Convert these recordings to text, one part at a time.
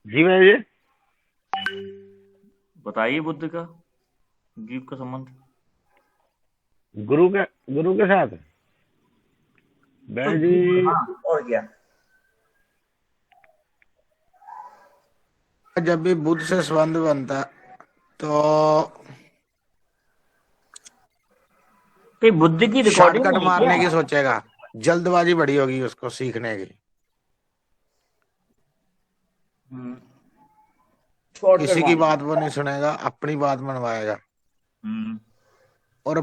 जी मैं जी। बताइए बुद्ध का जीव का संबंध। गुरु के गुरु के साथ तो मैं जीव, जी। हाँ, और क्या। जब भी बुद्ध से संबंध बनता तो कहीं बुद्ध की रिकॉर्डिंग शॉर्टकट नहीं है क्या? मारने की सोचेगा, जल्दबाजी बड़ी होगी उसको सीखने की। हम्म, शॉर्टकट किसी की मारना। बात वो नहीं सुनेगा, अपनी बात मनवाएगा। हम्म। और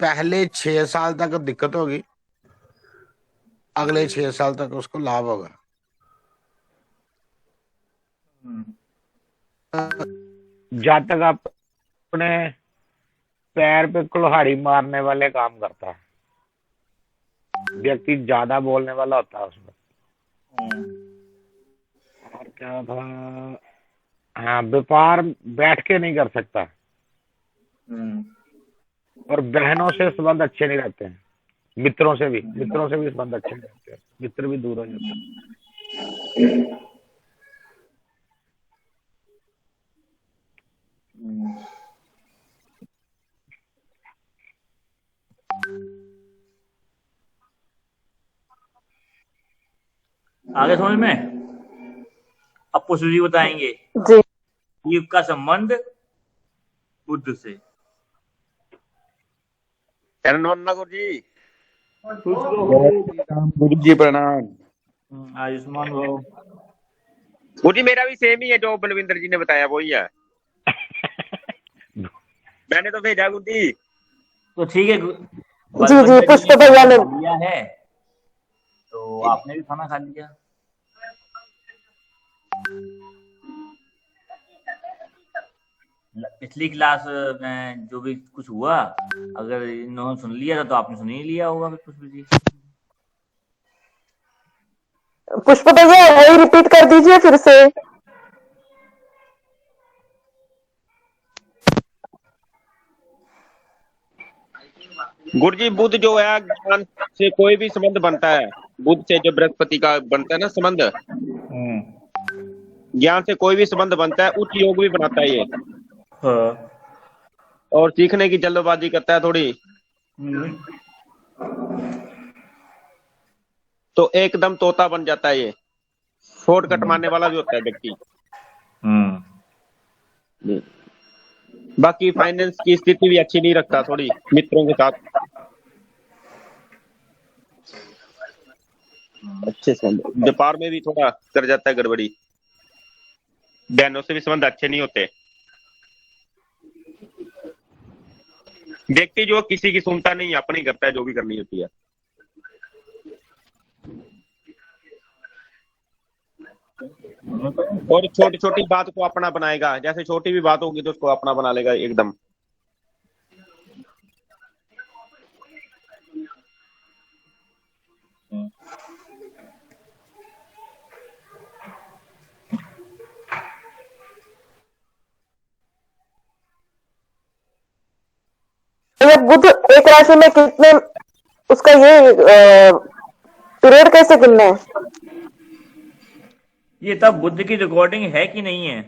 पहले 6 साल तक दिक्कत होगी, अगले 6 साल तक उसको लाभ होगा। हम्म। जब तक आप अपने पैर पे कुल्हाड़ी मारने वाले काम करता है, व्यक्ति ज्यादा बोलने वाला होता है उसमें। हम्म। और क्या था? हाँ, व्यापार बैठ के नहीं कर सकता। हम्म। और बहनों से संबंध अच्छे नहीं रहते हैं। मित्रों से भी संबंध अच्छे नहीं रहते हैं। मित्र भी दूर हो जाते हैं। हम्म। आगे समझ में। अब पुष्प जी बताएंगे जी। जीव का संबंध बुद्ध से। नन्ना गुरु जी। खुश जय रहो। श्री राम गुरु जी प्रणाम। आयुष्मान भव। गुरु जी मेरा भी सेम ही है, जो बलविंदर जी ने बताया वही है। मैंने तो भेजा गुरु जी। तो ठीक है, जी जी, बलवंतर जी पुष्प ने भैया खाना ने। खा लिया है, तो आपने भी खाना खा लिया। पिछली क्लास में जो भी कुछ हुआ, अगर इन्होंने सुन लिया था तो आपने सुन ही लिया होगा फिर पुष्प जी। पुष्प भैया वही रिपीट कर दीजिए फिर से। गुरु जी बुध जो है, ज्ञान से कोई भी संबंध बनता है। बुध से जो बृहस्पति का बनता है ना संबंध, ज्ञान से कोई भी संबंध बनता है, उच्च योग भी बनाता है ये। हाँ। और सीखने की जल्दबाजी करता है थोड़ी, तो एकदम तोता बन जाता है ये। शॉर्टकट मारने वाला भी होता है व्यक्ति। बाकी फाइनेंस की स्थिति भी अच्छी नहीं रखता, थोड़ी मित्रों के साथ अच्छे संबंध। व्यापार में भी थोड़ा कर जाता है गड़बड़ी। बहनों से भी संबंध अच्छे नहीं होते। व्यक्ति जो किसी की सुनता नहीं, अपनी करता है जो भी करनी होती है। और छोटी छोटी बात को अपना बनाएगा, जैसे छोटी भी बात होगी तो उसको अपना बना लेगा एकदम। ये बुध एक राशि में कितने, उसका ये पीरियड कैसे गिनना है? ये तब बुद्ध की रिकॉर्डिंग है कि नहीं है?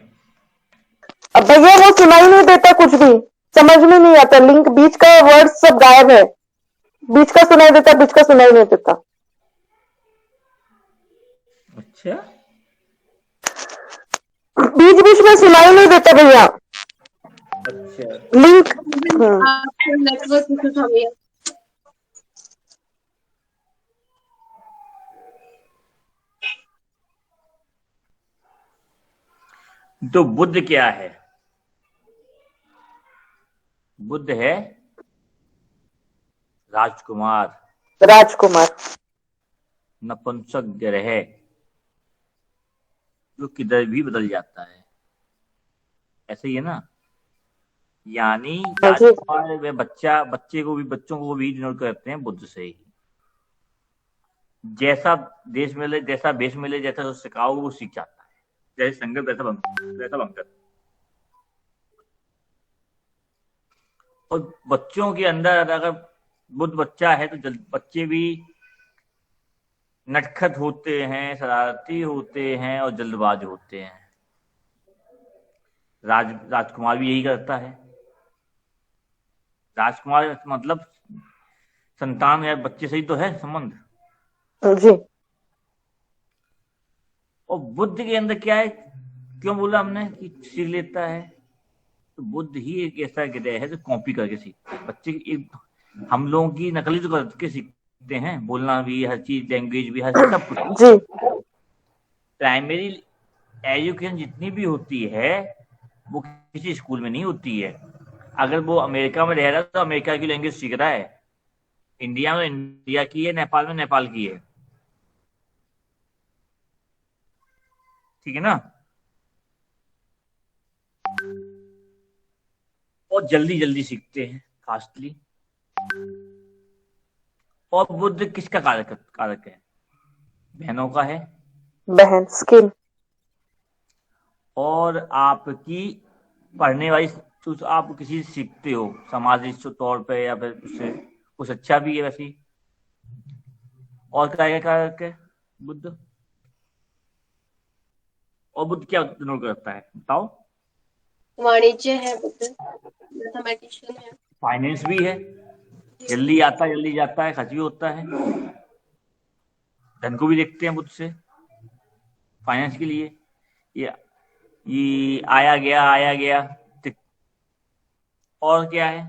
अब भैया वो सुनाई नहीं देता, कुछ भी समझ में नहीं आता, लिंक बीच का वर्ड सब गायब है। बीच का सुनाई देता, बीच का सुनाई नहीं देता। अच्छा, बीच बीच में सुनाई नहीं देता भैया अच्छा। लिंक। नेटवर्क इशू था भैया। तो बुद्ध क्या है? बुद्ध है राजकुमार, राजकुमार। नपुंसक ग्रह, जो किधर भी बदल जाता है। ऐसे ही है ना? यानी हाँ जी। राजकुमार व बच्चों को भी डिनोट करते हैं बुद्ध से ही। जैसा देश मिले, जैसा भेष मिले, जैसा जो सिखाओ वो सीख जाता है। जैसे संगत वैसा बनकर। और बच्चों के अंदर अगर बुद्ध बच्चा है तो बच्चे भी नटखट होते हैं, शरारती होते हैं और जल्दबाज होते हैं। राजकुमार भी यही करता है। राजकुमार मतलब संतान या बच्चे से ही तो है संबंध। जी। और बुद्ध के अंदर क्या है, क्यों बोला हमने कि सीख लेता है, तो बुद्ध ही एक ऐसा ग्रह है जो कॉपी करके सीखता है। बच्चे हम लोगों की नकली तो करके सीखते हैं, बोलना भी, हर चीज, लैंग्वेज भी, हर चीज, सब कुछ। जी। प्राइमरी एजुकेशन जितनी भी होती है वो किसी स्कूल में नहीं होती है। अगर वो अमेरिका में रह रहा है तो अमेरिका की लैंग्वेज सीख रहा है, इंडिया में इंडिया की है, नेपाल में नेपाल की है। ठीक है ना। और जल्दी जल्दी सीखते हैं, फास्टली। और बुद्ध किसका कारक है? बहनों का है। बहन, स्किन। और आपकी पढ़ने वाली, तो आप किसी से सीखते हो सामाजिक तौर पे, या फिर उससे कुछ अच्छा भी है वैसे ही। और क्या कारक है बुद्ध? और बुद्ध क्या डिनोट करता है बताओ? वाणिज्य है बुद्ध, मैथमेटिशियन है, फाइनेंस भी है, जल्दी आता है, जल्दी जाता है, खर्च भी होता है। धन को भी देखते हैं बुद्ध से फाइनेंस के लिए। ये आया गया। और क्या है?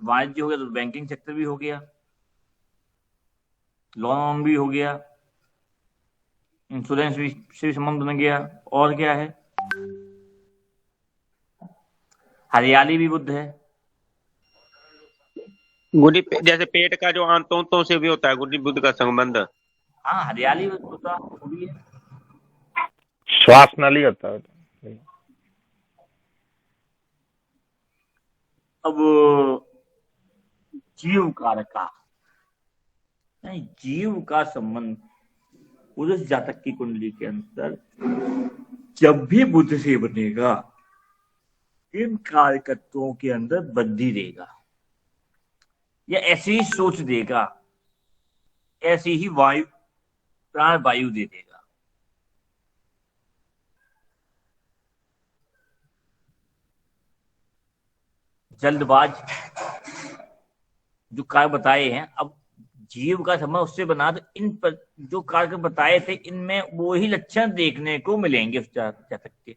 वाणिज्य हो गया तो बैंकिंग सेक्टर भी हो गया, लोन भी हो गया, इंश्योरेंस भी से भी संबंध बन गया। और क्या है? हरियाली भी बुद्ध है। गुरुजी जैसे पेट का जो आंतों से भी होता है गुरुजी बुद्ध का संबंध। हाँ, हरियाली होता भी है। श्वास नली होता है। अब जीव कारक का, जीव का संबंध उस जातक की कुंडली के अंदर जब भी बुद्ध से बनेगा, इन कारकत्वों के अंदर बंधी देगा, या ऐसी ही सोच देगा, ऐसी ही वायु, प्राण वायु दे देगा। जल्दबाज जो कारक बताए हैं, अब जीव का संबंध उससे बना, तो इन पर जो कारक बताए थे, इनमें वो ही लक्षण देखने को मिलेंगे उस जातक के।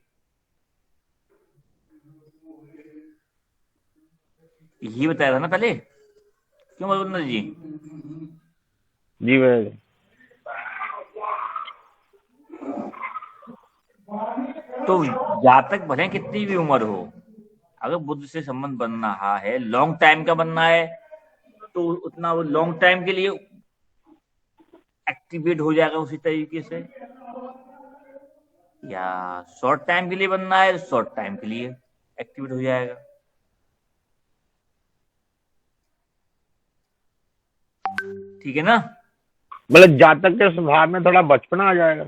यही बताया था ना पहले, क्यों मधुकर जी? जी भाई। तो जातक भले कितनी भी उम्र हो, अगर बुद्ध से संबंध बन रहा है, लॉन्ग टाइम का बनना है, तो उतना वो लॉन्ग टाइम के लिए एक्टिवेट हो जाएगा उसी तरीके से, या शॉर्ट टाइम के लिए बनना है, शॉर्ट टाइम के लिए एक्टिवेट हो जाएगा। ठीक है ना। मतलब जातक के स्वभाव में थोड़ा बचपना आ जाएगा।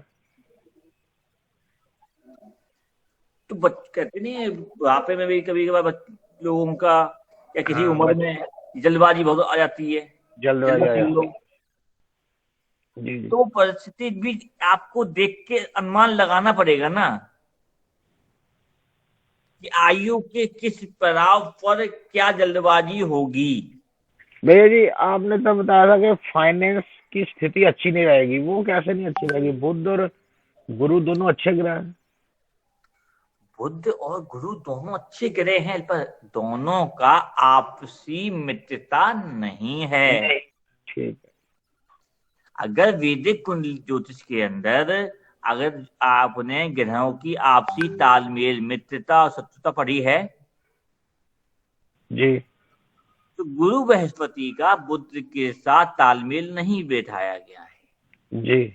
तो कहते नहीं, बुढ़ापे में भी कभी कभार लोगों का, या किसी उम्र में जल्दबाजी बहुत आ जाती है, जल्दबाजी आ जाती है। जी। तो परिस्थिति भी आपको देख के अनुमान लगाना पड़ेगा ना, कि आयु के किस पड़ाव पर क्या जल्दबाजी होगी। भैया जी, आपने तो बताया था कि फाइनेंस की स्थिति अच्छी नहीं रहेगी। वो कैसे नहीं अच्छी रहेगी? बुद्ध और गुरु दोनों अच्छे ग्रह हैं। बुद्ध और गुरु दोनों अच्छे ग्रह हैं, पर दोनों का आपसी मित्रता नहीं है। ठीक है। अगर वैदिक कुंडली ज्योतिष के अंदर अगर आपने ग्रहों की आपसी तालमेल, मित्रता और शत्रुता पढ़ी है जी, तो गुरु बृहस्पति का बुद्ध के साथ तालमेल नहीं बैठाया गया है जी,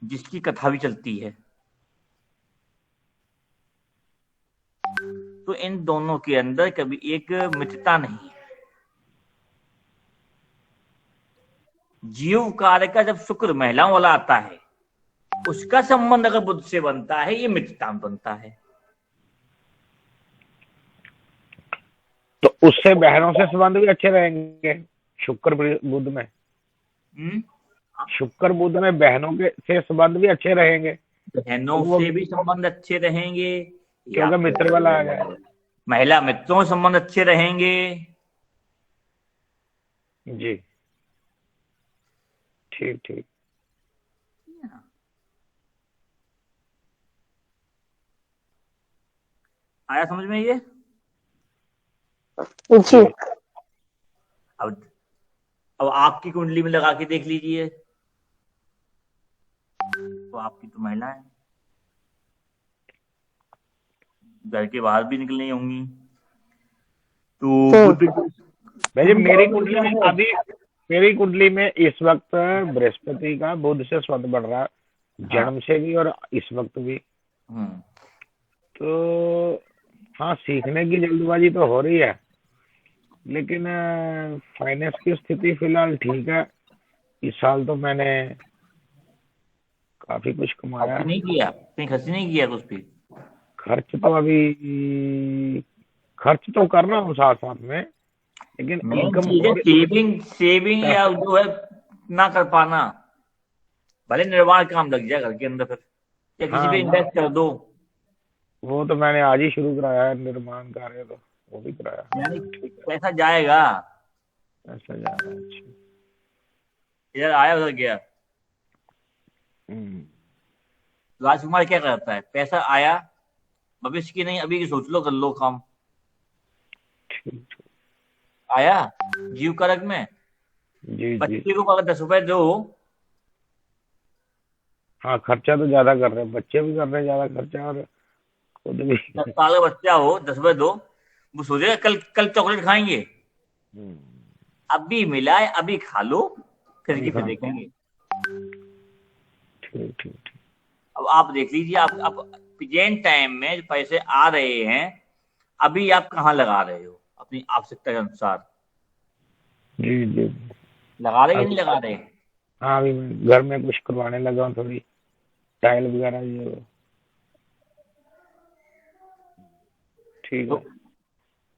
जिसकी कथा भी चलती है। तो इन दोनों के अंदर कभी एक मित्रता नहीं है। जीव कार्य का जब शुक्र महिलाओं वाला आता है, उसका संबंध अगर बुद्ध से बनता है, ये मित्रता बनता है। तो उससे बहनों से संबंध भी अच्छे रहेंगे शुक्र बुध में। शुक्र बुध में बहनों के से संबंध भी अच्छे रहेंगे, बहनों वो से भी संबंध अच्छे रहेंगे, या क्योंकि मित्र वाला आ गया। महिला मित्रों से संबंध अच्छे रहेंगे। जी, ठीक ठीक। आया समझ में ये? जी। अब आपकी कुंडली में लगा के देख लीजिए, तो आपकी तो महिला है, घर के बाहर भी निकलनी होंगी, तो बुध भाई मेरी कुंडली में इस वक्त बृहस्पति का बुध से संबंध बढ़ रहा है, जन्म से भी और इस वक्त भी। तो हाँ, सीखने की जल्दबाजी तो हो रही है, लेकिन फाइनेंस की स्थिति फिलहाल ठीक है। इस साल तो मैंने काफी कुछ कमाया। नहीं किया, कहीं खर्च नहीं किया कुछ भी? खर्च तो अभी खर्च तो कर रहा हूँ साथ साथ में, लेकिन इनकम सेविंग या जो है ना कर पाना, भले निर्माण काम लग जाए घर के अंदर, फिर या किसी पे इन्वेस्ट कर दो। वो तो मैंने आज ही शुरू कराया है निर्माण कार्य, तो वो भी कराया। पैसा जाएगा, पैसा जाएगा। अच्छा, इधर आया उधर गया। राजकुमार क्या करता है? पैसा आया, भविष्य की नहीं अभी की सोच लो, कर लो काम। आया जीव कारक में जी, बच्चे को अगर 10 रुपए दो, हाँ खर्चा तो ज्यादा कर रहे हैं, बच्चे भी कर रहे हैं ज्यादा खर्चा, और खुद भी। 10 साल का बच्चा हो, 10 रुपए दो, वो सोचेगा कल चॉकलेट खाएंगे। अभी मिला है, अभी खा लो, फिर की फिर देखेंगे। ठीक। अब आप देख लीजिए, आप प्रेजेंट टाइम में जो पैसे आ रहे हैं, अभी आप कहाँ लगा रहे हो अपनी आवश्यकता के अनुसार? जी। लगा रहे या नहीं लगा रहे? हाँ, अभी मैं घर में कुछ करवाने लगा हूँ, थोड़ी टाइल वगैरह ये। ठीक है,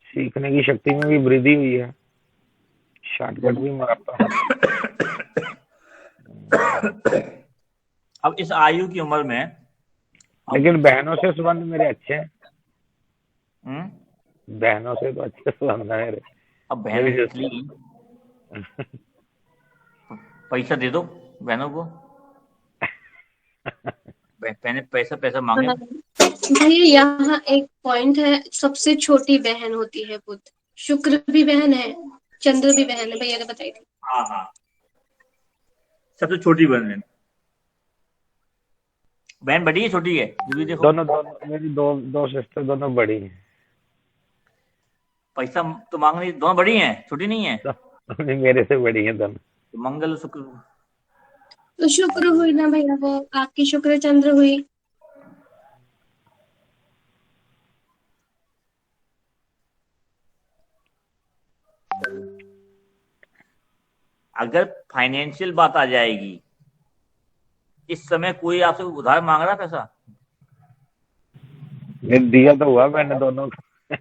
सीखने की शक्ति में भी वृद्धि हुई है, शॉर्टकट भी मारता हूँ। अब इस आयु की उम्र में, लेकिन बहनों से संबंध मेरे अच्छे हैं। बहनों से तो अच्छे संबंध है मेरे। अब बहन पैसा दे दो बहनों को, पैसा मांगे। भैया यहाँ एक पॉइंट है, सबसे छोटी बहन होती है बुध, शुक्र भी बहन है, चंद्र भी बहन है, भैया ने बताई थी। हाँ, सबसे छोटी बहन बड़ी है छोटी है? देखो दोनों मेरी दो सिस्टर दोनों बड़ी हैं। पैसा तो मांग रही, दोनों बड़ी हैं, छोटी नहीं है? मेरे से बड़ी हैं दोनों। तो मंगल शुक्र, तो शुक्र हुई ना भैया, वो आपकी शुक्र चंद्र हुई। अगर फाइनेंशियल बात आ जाएगी, इस समय कोई आपसे उधार मांग रहा पैसा? दिया तो हुआ मैंने दोनों को।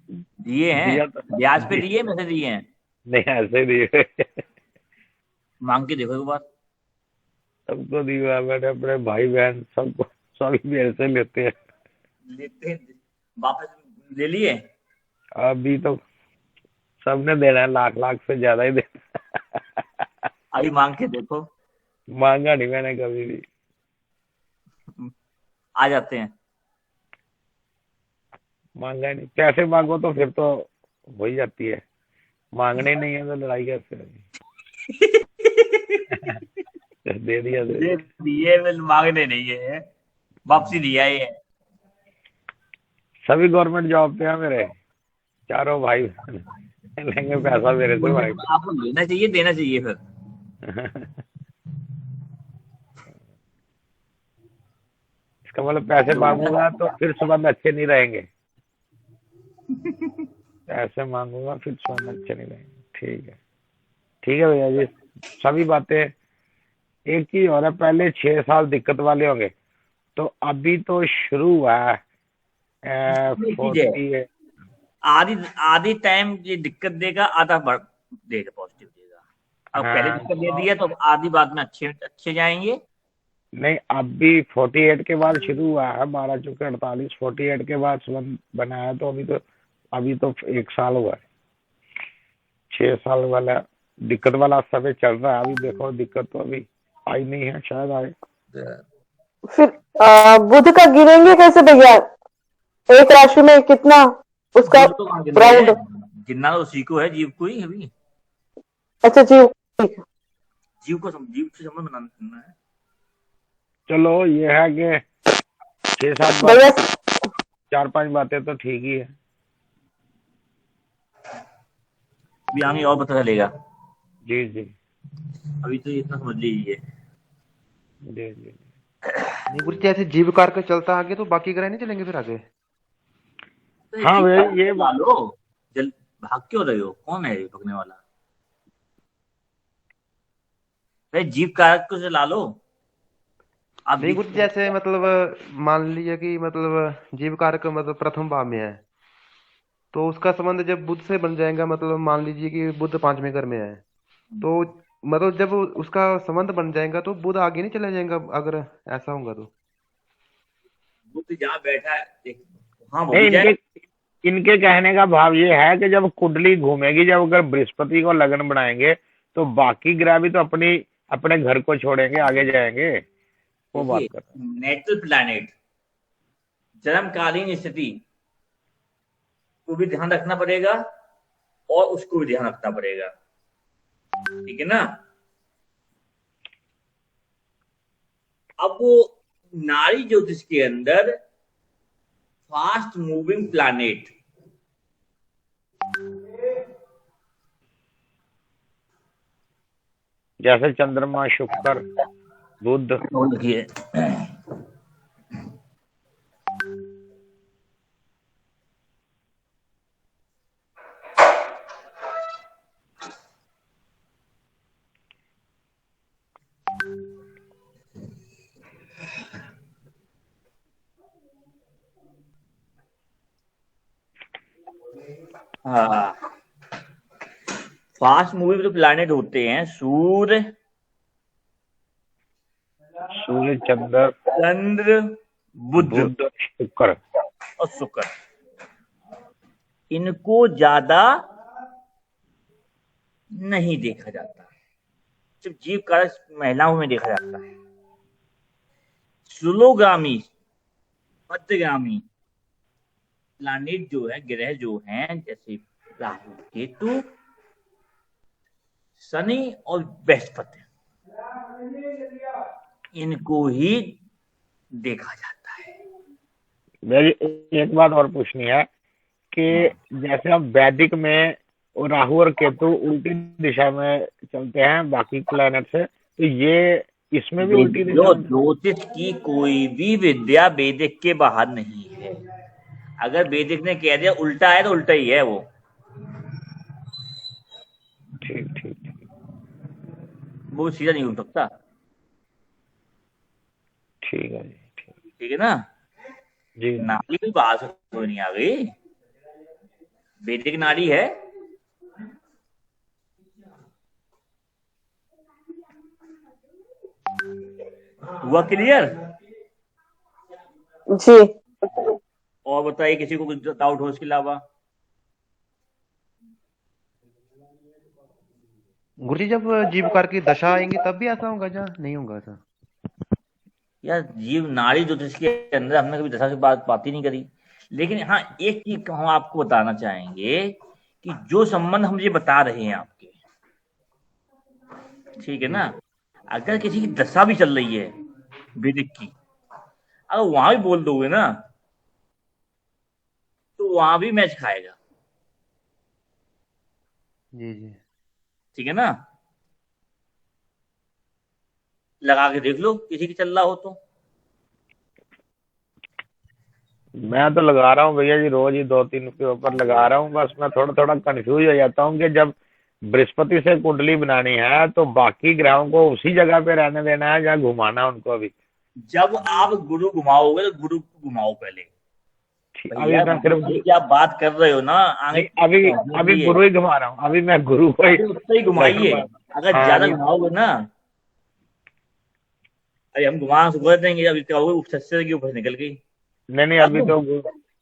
दिए हैं? ब्याज पे दिए, में से दिए हैं? नहीं, ऐसे दिए। मांग के देखो एक बार। सबको दिया मैंने, अपने भाई बहन सबको, सभी मेरे से लेते हैं। वापस ले लिए? अभी तो सबने देना है, लाख से ज्यादा ही देना। अभी मांग के देखो। मांगा नहीं मैंने कभी भी। आ जाते हैं। मांगा नहीं, पैसे मांगो तो फिर तो हो ही जाती है, मांगने नहीं है तो लड़ाई कैसे होगी। दे दिए, मांगने नहीं है, वापसी दिया है। सभी गवर्नमेंट जॉब पे है मेरे चारों भाई बहन, लेंगे पैसा मेरे से भाई। आपको लेना चाहिए, देना चाहिए फिर। इसका मतलब पैसे मांगूंगा तो फिर संबंध अच्छे नहीं रहेंगे। पैसे मांगूंगा फिर संबंध अच्छे नहीं रहेंगे। ठीक है भैया जी, सभी बातें। एक चीज और है, पहले 6 साल दिक्कत वाले होंगे, तो अभी तो शुरू हुआ है। आधी टाइम ये दिक्कत देगा, आधा देगा पॉजिटिव देगा। अब हाँ। पहले जिसका दे दिया तो अब आधी बात में अच्छे अच्छे जाएंगे। नहीं, अब भी 48 के बाद शुरू हुआ है, 12 चुके 48, 48 के बाद संबंध बना है, तो अभी तो 1 साल हुआ है। 6 साल वाला दिक्कत वाला समय चल रहा है। अभी देखो, दिक्कत तो अभी आई नहीं है, शायद आए। फिर बुध का गिनेंगे कैसे भैया? एक राशि में कितना उसका जीव तो कहाँ गिन रहे राउंड? हैं? गिनना तो उसी को है, जीव को ही अभी। अच्छा जी, ठीक है। जीव से संबंध बनाना है। चलो, ये है कि 6-7 भैया बात, 4-5 बातें तो ठीक ही है। अभी आगे और पता चलेगा। जी जी अभी तो इतना समझ लीजिए। जी जी। नहीं गुरु जी, ऐसे जीव कारक चलता आगे तो बाकी ग्रह नहीं चलेंगे फिर आगे? हाँ भाई, ये ला लो। जल भाग क्यों रहे हो? कौन है ये भगने वाला? भाई जीव कारक को से ला लो। आप नहीं गुरु जी, जैसे मतलब मान लीजिए कि मतलब जीव कारक मतलब प्रथम भाव में है, तो उसका संबंध जब बुध से बन जाएगा, मतलब मान लीजिए कि बुध 5वें घर में है, तो मतलब जब उसका संबंध बन जाएगा तो बुध आगे नहीं चला जाएगा अगर ऐसा होगा तो? बुद्ध जहाँ बैठा है हाँ वो नहीं, भी जाए। इनके कहने का भाव ये है कि जब कुंडली घूमेगी, जब अगर बृहस्पति को लगन बनाएंगे, तो बाकी ग्रह भी तो अपने घर को छोड़ेंगे, आगे जाएंगे। वो बात कर रहे हैं। नेटल प्लैनेट जन्मकालीन स्थिति को भी ध्यान रखना पड़ेगा और उसको भी ध्यान रखना पड़ेगा, ठीक है ना। अब वो नारी ज्योतिष के अंदर फास्ट मूविंग प्लैनेट जैसे चंद्रमा, शुक्र, बुध। लिखिए। हाँ, फास्ट मूविंग जो प्लैनेट होते हैं सूर्य, चंद्र, बुध शुक्र और शुक्र, इनको ज्यादा नहीं देखा जाता, सिर्फ जीव कारक महिलाओं में देखा जाता है। स्लोगामी, मध्यगामी प्लैनेट जो है, ग्रह जो हैं, जैसे राहु, केतु, शनि और बृहस्पति, इनको ही देखा जाता है। मेरी एक बात और पूछनी है कि जैसे हम वैदिक में राहु और केतु उल्टी दिशा में चलते हैं बाकी प्लैनेट से, तो ये इसमें भी उल्टी दिशा में? ज्योतिष की कोई भी विद्या वैदिक के बाहर नहीं है। अगर वैदिक ने कह दिया उल्टा है तो उल्टा ही है वो। ठीक ठीक ठीक। वो सीधा नहीं हो सकता। ठीक है जी, ठीक है ना जी। नाड़ी भी बाहर से कोई नहीं आ गई, वैदिक नाड़ी है। हुआ क्लियर? जी। और बताइए किसी को कुछ डाउट हो इसके अलावा? गुरु जी, जब जीव कारक की दशा आएंगी तब भी ऐसा होगा या नहीं होगा ऐसा? यार जीव नाड़ी ज्योतिष के अंदर हमने कभी दशा की बात ही नहीं करी, लेकिन हाँ एक चीज हम आपको बताना चाहेंगे कि जो संबंध हम ये बता रहे हैं आपके, ठीक है ना, अगर किसी की दशा भी चल रही है वैदिक की, अगर वहां भी बोल दोगे ना तो वहां भी मैच खाएगा। जी जी, ठीक है ना, लगा के देख लो किसी की चल रहा हो तो। मैं तो लगा रहा हूँ भैया जी, रोज ही 2-3 के ऊपर लगा रहा हूँ। बस मैं थोड़ा थोड़ा कंफ्यूज हो जाता हूँ कि जब बृहस्पति से कुंडली बनानी है तो बाकी ग्रहों को उसी जगह पे रहने देना है या घुमाना उनको? अभी जब आप गुरु घुमाओगे तो गुरु को घुमाओ पहले, अभी भैया मैं सिर्फ ये क्या बात कर रहे हो ना, आगे अभी अभी गुरु ही घुमा रहा हूँ, अभी मैं गुरु को ही उससे ही घुमाइए। अगर हाँ, ज्यादा अभी- घुमाओगे ना, अरे हम घुमा सुबह देंगे, अभी क्या होगा, छत की ऊपर निकल गई। नहीं अभी तो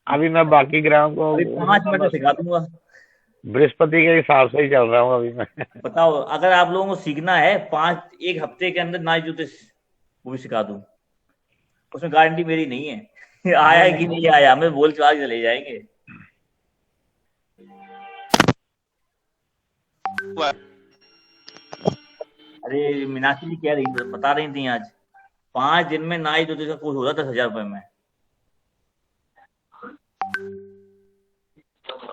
अभी मैं बाकी ग्रहों को अभी 5 मिनट में सिखा दूंगा। बृहस्पति के हिसाब से ही चल रहा हूँ अभी मैं। बताओ, अगर आप लोगों को सीखना है 1 हफ्ते के अंदर नाई ज्योतिष वो भी सिखा दूं, उसमें गारंटी मेरी नहीं है आया है कि नहीं आया, हमें बोल के आगे चले जाएंगे। अरे मीनाक्षी जी कह रही बता रही थी आज 5 दिन में नाई ज्योतिष का कोर्स होता 10,000 रुपए में।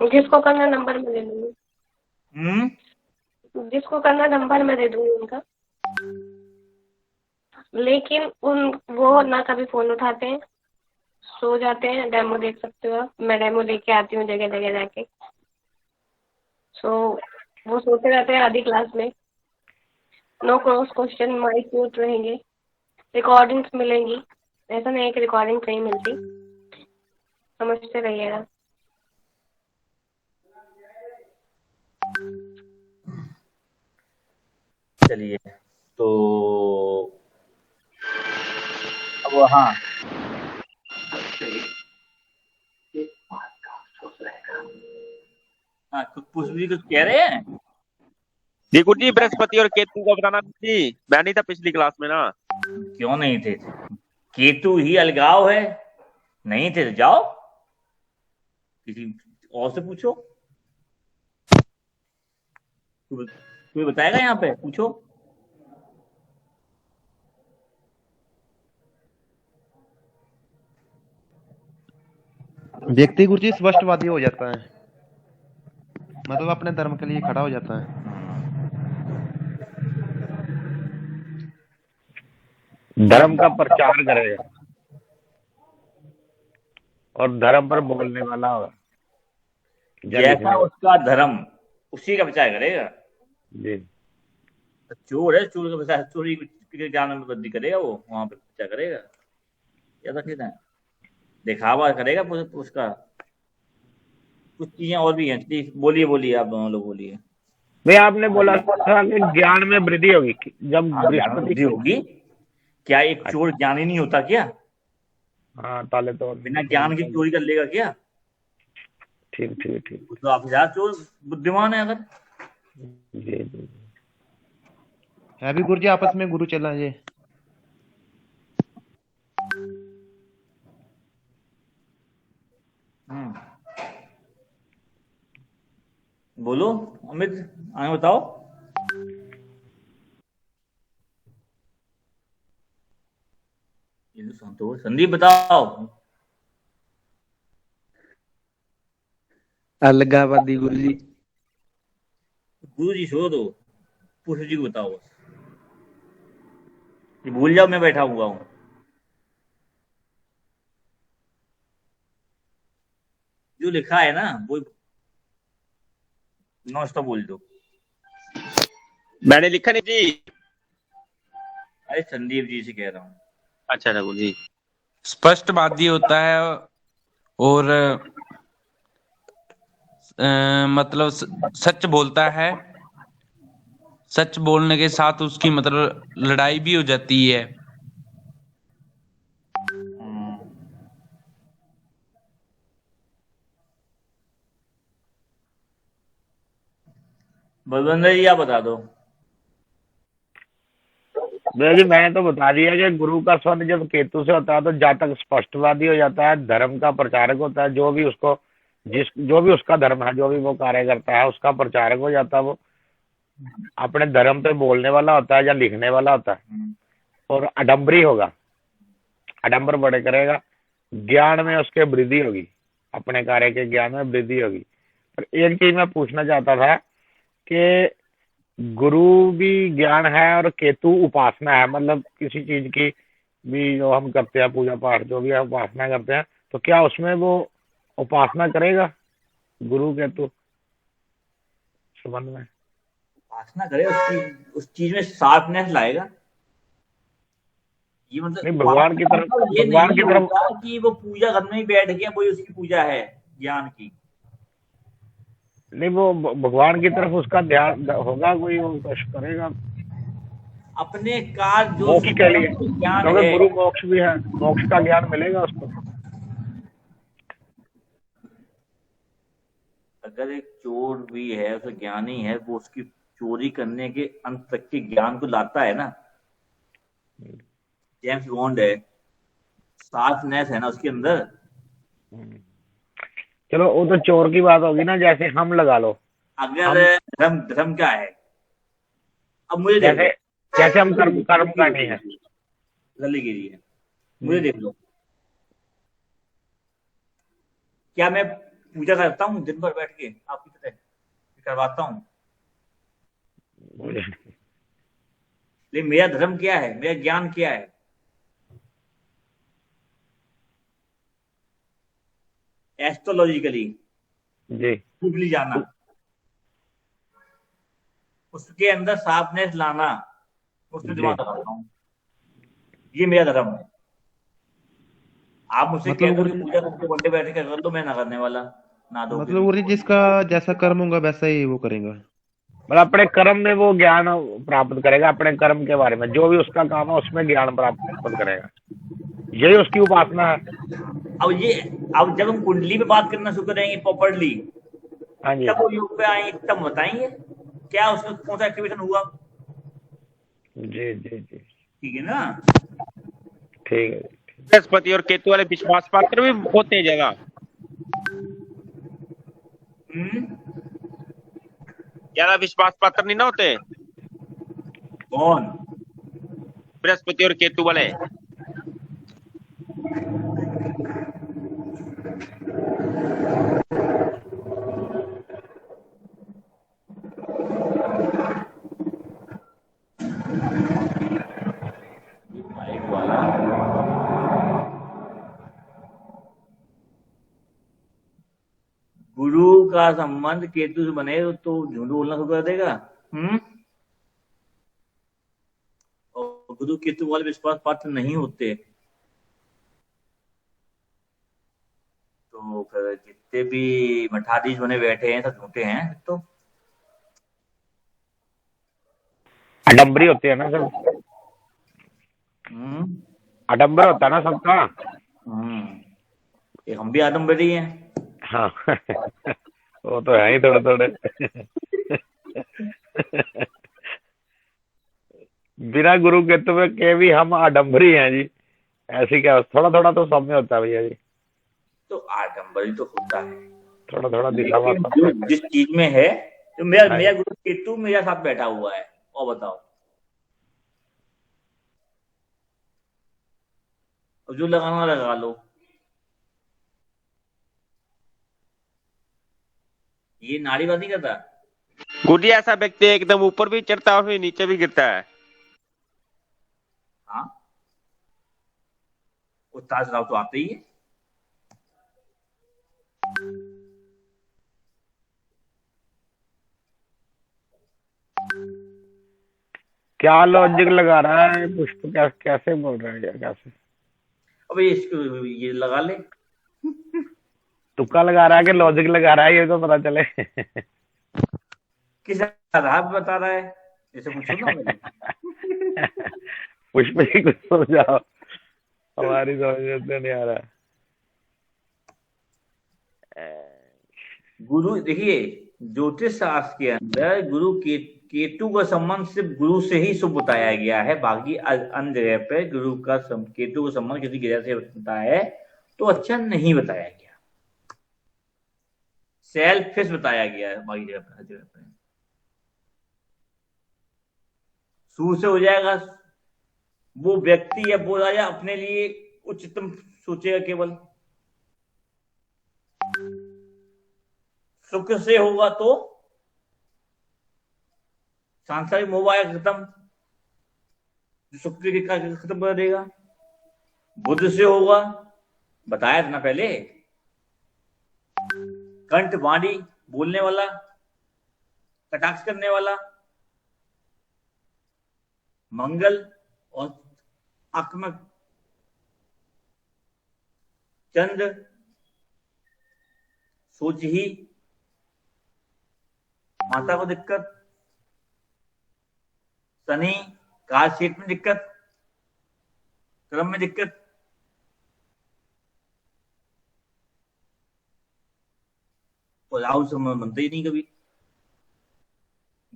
जिसको करना नंबर मैं दे दूंगी, जिसको करना नंबर मैं दे दूंगी उनका, लेकिन वो ना कभी फोन उठाते हैं, सो जाते हैं। डेमो देख सकते हो आप, मैं डेमो लेके आती हूँ जगह जगह जाके। वो सोते रहते हैं आधी क्लास में। No cross question, mic mute रहेंगे, रिकॉर्डिंग्स मिलेंगी, ऐसा नहीं है कि रिकॉर्डिंग नहीं मिलती, समझते रहिएगा। चलिए तो अब हाँ, कुछ भी कुछ कह रहे हैं। जी गुरु जी, बृहस्पति और केतु का बताना जी, मैं नहीं था पिछली क्लास में ना। क्यों नहीं थे? केतु ही अलगाव है, नहीं थे तो जाओ किसी और से पूछो, कोई बताएगा यहाँ पे, पूछो। व्यक्ति गुरु जी स्पष्टवादी हो जाता है, मतलब अपने धर्म के लिए खड़ा हो जाता है। धर्म का प्रचार करेगा और धर्म पर बोलने वाला होगा, जैसा उसका धर्म उसी का प्रचार करेगा। जी चोर है, चोर का प्रचार, चोरी के ज्ञान में वृद्धि करेगा, वो वहां पे प्रचार करेगा, ऐसा कहना है, दिखावा करेगा उसका। कुछ चीजें और भी हैं, बोलिए आप दोनों लोग बोलिए। भाई आपने बोला था कि ज्ञान में वृद्धि होगी जब वृद्धि होगी। क्या एक चोर ज्ञानी नहीं होता क्या? हाँ, ताले तो बिना ज्ञान की चोरी कर लेगा क्या? ठीक तो आप ज्यादा चोर बुद्धिमान है अगर। जी है भी गुरु जी, आपस में गुरु चला जी। बोलो अमित, आगे बताओ। ये तो संतोष, संदीप बताओ। अलगावादी गुरु जी। गुरु जी छोड़ दो, पुरुष जी को बताओ बस, ये भूल जाओ मैं बैठा हुआ हूँ। जो लिखा है ना वो नॉन बोल दो। मैंने लिखा नहीं जी। अरे संदीप जी से कह रहा हूँ। अच्छा गुरु जी। स्पष्टवादी होता है और मतलब सच बोलता है, सच बोलने के साथ उसकी मतलब लड़ाई भी हो जाती है। बलवंदर जी आप बता दो। भैया जी मैंने तो बता दिया कि गुरु का संबंध जब केतु से होता है तो जातक स्पष्टवादी हो जाता है, धर्म का प्रचारक होता है, जो भी उसका धर्म है, जो भी वो कार्य करता है उसका प्रचारक हो जाता है। वो अपने धर्म पे बोलने वाला होता है या लिखने वाला होता है, और अडम्बरी होगा, अडम्बर बड़े करेगा, ज्ञान में उसके वृद्धि होगी, अपने कार्य के ज्ञान में वृद्धि होगी। पर एक चीज मैं पूछना चाहता था कि गुरु भी ज्ञान है और केतु उपासना है, मतलब किसी चीज की भी जो हम करते हैं, पूजा पाठ जो भी है उपासना करते हैं, तो क्या उसमें वो उपासना करेगा गुरु केतु संबंध में? उपासना करे, उस चीज में शार्पनेस लाएगा। ये मतलब नहीं, भगवान की तरफ, ये भगवान नहीं की तरफ, होता कि वो पूजा करने ही बैठ गया, वही उसकी पूजा है ज्ञान की। नहीं वो भगवान की तरफ उसका ध्यान होगा, कोई वो कुछ करेगा अपने कार्य जो मोक्ष के लिए, ज्ञान क्योंकि है, गुरु मोक्ष भी है, मोक्ष का ज्ञान मिलेगा उसको। अगर एक चोर भी है, उसे ज्ञानी है, वो उसकी चोरी करने के अंत तक के ज्ञान को लाता है ना। जेम्स बॉन्ड है, शार्पनेस है ना उसके अंदर। चलो वो तो चोर की बात होगी ना, जैसे हम लगा लो, अगर धर्म धर्म क्या है, अब मुझे देख जैसे लो, जैसे हम कर्म कर्म करनी है, गली गिरी है, मुझे देख लो, क्या मैं पूजा करता हूँ दिन भर बैठ के आपकी तरह करवाता हूँ? लेकिन मेरा धर्म क्या है, मेरा ज्ञान क्या है? एस्ट्रोलॉजिकली जी डीपली जाना, उसके अंदर शार्पनेस लाना, उसमें दिमाग लगाता हूँ, ये मेरा धर्म है। आप मुझसे मतलब कह दो कि गुरुजी, पूजा करके बंदे बैठ के कर दो, मैं ना करने वाला, ना दो मतलब गुरुजी जिसका जैसा कर्म होगा वैसा ही वो करेगा। मतलब अपने कर्म में वो ज्ञान प्राप्त करेगा, अपने कर्म के बारे में जो भी उसका काम है उसमें ज्ञान प्राप्त करेगा, यही उसकी उपासना है। अब जब हम कुंडली पे बात करना शुरू करेंगे प्रॉपरली, हाँ जी, जब वो योग पे आएंगे तब बताएंगे क्या उसमें कौन सा एक्टिवेशन हुआ। जी जी जी, ठीक है ना? ठीक है जी। बृहस्पति और केतु वाले विश्वास पात्र भी होते हैं जगह। ज्यादा विश्वास पात्र नहीं ना होते? कौन? बृहस्पति और केतु वाले। गुरु का संबंध केतु से बने तो झूठ बोलना शुरू कर देगा। और गुरु केतु वाले विश्वास पात्र नहीं होते तो फिर जितने भी मठाधीश बने बैठे हैं सब झूठे हैं। तो आडम्बरी होती है ना सब, आडम्बर होता है ना सबका। ये हम भी आडम्बरी हैं। हाँ वो तो है ही थोड़े थोड़े बिना गुरु केतु के भी हम आडम्बरी हैं जी, ऐसी क्या, थोड़ा थोड़ा तो सब में होता है भैया जी। तो आडम्बरी तो होता है, थोड़ा थोड़ा दिखावा जो जिस चीज में है। तो मेरा गुरु केतु मेरे साथ बैठा हुआ है, और बताओ अब जो लगाना लगा लो। ये नारीवाद नहीं करता। गुरुजी ऐसा व्यक्ति एकदम ऊपर भी चढ़ता है और फिर नीचे भी गिरता है। हाँ, उतार चढ़ाव तो आते ही है। क्या लॉजिक लगा रहा है पुष्प, कैसे बोल रहा है, कैसे? अब ये लगा ले। तुक्का लगा रहा है कि लॉजिक लगा रहा है, ये तो पता चले। किस आधार पर बता रहा है, जैसे पूछो ना। पुष्प जी कुछ समझाओ, हमारी समझ में नहीं आ रहा। गुरु देखिए, ज्योतिष शास्त्र के अंदर गुरु केतु का संबंध सिर्फ गुरु से ही शुभ बताया गया है। बाकी अन्य जगह पे गुरु का केतु का संबंध किसी ग्रह से होता है तो अच्छा नहीं बताया गया, सेल्फिश बताया गया है। बाकी जगह पे, हर जगह पे सूर्य से हो जाएगा, वो व्यक्ति या वो राजा अपने लिए उच्चतम सोचेगा केवल। शुक्र से होगा तो सांसारिक मोह खत्म, शुक्र के कार्य खत्म कर देगा। बुध से होगा, बताया था ना पहले, कंठ वाणी बोलने वाला, कटाक्ष करने वाला। मंगल और आंख में चंद्र, सोच ही, माता को दिक्कत, शनि काल क्षेत्र में दिक्कत, कर्म में दिक्कत, और राहु से बनते ही नहीं कभी।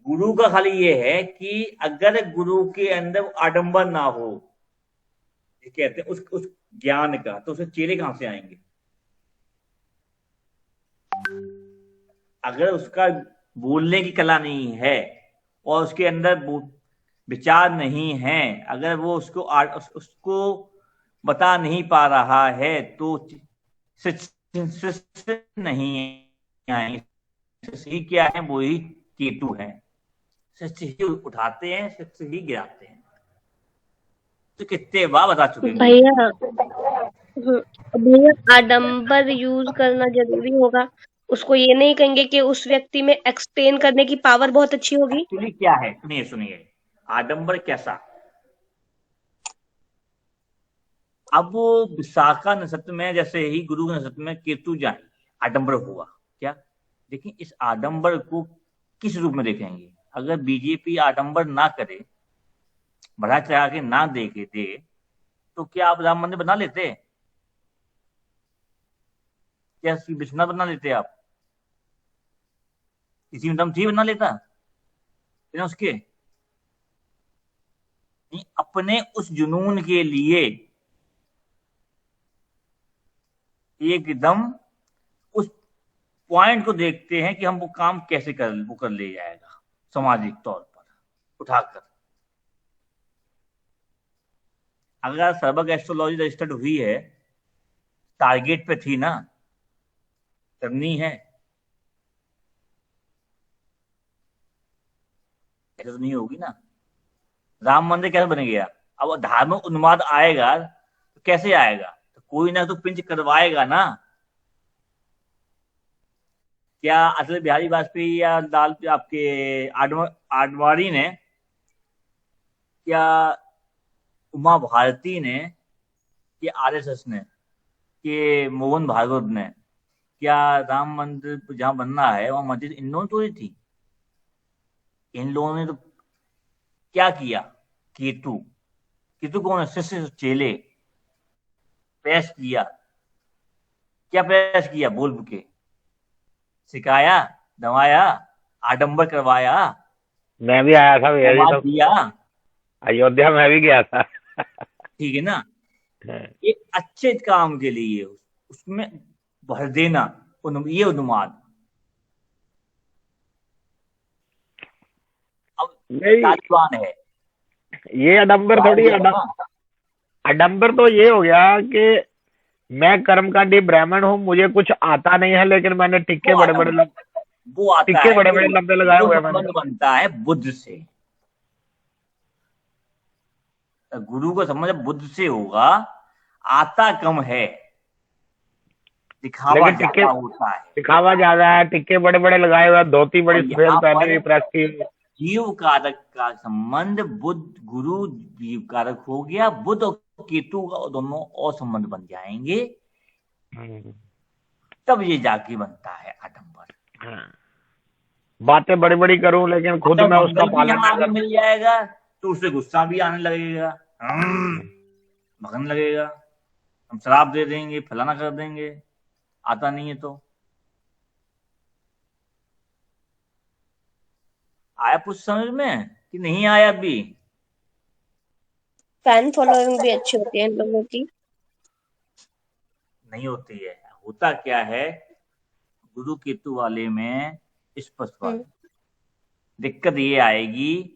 गुरु का खाली ये है कि अगर गुरु के अंदर आडंबर ना हो, ये कहते हैं उस ज्ञान का, तो उसे चेले कहां से आएंगे? अगर उसका बोलने की कला नहीं है और उसके अंदर विचार नहीं है, अगर वो उसको बता नहीं पा रहा है, तो शिष्य नहीं आएंगे। शिष्य ही क्या है? वो ही केतु है। शिष्य ही उठाते हैं, शिष्य ही गिराते हैं। तो कितने बार बता चुके हैं भैया। भैया आडंबर यूज करना जरूरी होगा, उसको ये नहीं कहेंगे कि उस व्यक्ति में एक्सप्लेन करने की पावर बहुत अच्छी होगी। एक्चुअली क्या है, सुनिए सुनिए, आडंबर कैसा? अब वो विशाखा नक्षत्र में जैसे ही गुरु नक्षत्र में केतु जाए, आडंबर हुआ क्या? लेकिन इस आडंबर को किस रूप में देखेंगे? अगर बीजेपी आडंबर ना करे, बढ़ा चढ़ा के ना दे, तो क्या आप राम मंदिर बना लेते? क्या विश्वनाथ बना लेते आप? किसी में दम थी बना लेता बिना उसके? अपने उस जुनून के लिए एकदम उस पॉइंट को देखते हैं कि हम वो काम कैसे वो कर ले जाएगा सामाजिक तौर पर उठाकर। अगर सर्वग एस्ट्रोलॉजी रजिस्टर्ड हुई है, टारगेट पे थी ना, करनी है, ऐसा तो नहीं होगी ना। राम मंदिर कैसे बन गया? अब धार्मिक उन्माद आएगा तो कैसे आएगा? तो कोई ना तो पिंच करवाएगा ना। क्या अटल बिहारी वाजपेयी या लाल आपके आडवाणी ने, क्या उमा भारती ने, कि आरएसएस ने, कि मोहन भागवत ने, क्या राम मंदिर जहां बनना है वहां मस्जिद इन लोगों तो थी? इन लोगों ने तो क्या किया? केतु कौन है? शिष्य चेले प्रयास किया। क्या प्रयास किया? बोल के सिखाया, दवाया, आडंबर करवाया। मैं भी आया था भैया जी, तो दिया, अयोध्या में भी गया था। ठीक है ना। एक अच्छे काम के लिए उसमें भर देना, ये उन्माद। अब तालिबान है, ये आडंबर थोड़ी, आडंबर तो ये हो गया कि मैं कर्मकांडी ब्राह्मण हूँ, मुझे कुछ आता नहीं है, लेकिन मैंने टिक्के बड़े बड़े लंबे लगाए हुए हैं। बनता है बुद्ध से। गुरु को समझ बुद्ध से होगा। आता कम है, दिखावा ज्यादा होता है। दिखावा ज्यादा है, टिक्के बड़े बड़े लगाए हुए, धोती बड़ी सफेद पहनी हुई, प्रेस की। जीव कारक का संबंध बुद्ध गुरु जीव कारक हो गया। बुद्ध और केतु का दोनों और संबंध बन जाएंगे, तब ये जाके बनता है आडंबर। बातें बड़ी बड़ी करूं लेकिन खुद में उसका पालन नहीं कर। मिल जाएगा तो उसे गुस्सा भी आने लगेगा, भगन लगेगा, हम शराब दे देंगे, फलाना कर देंगे, आता नहीं है तो। आया कुछ समझ में कि नहीं आया? अभी फैन फॉलोइंग भी अच्छी होती है इन लोगों की। नहीं होती है। होता क्या है, गुरु केतु वाले में स्पष्ट दिक्कत ये आएगी,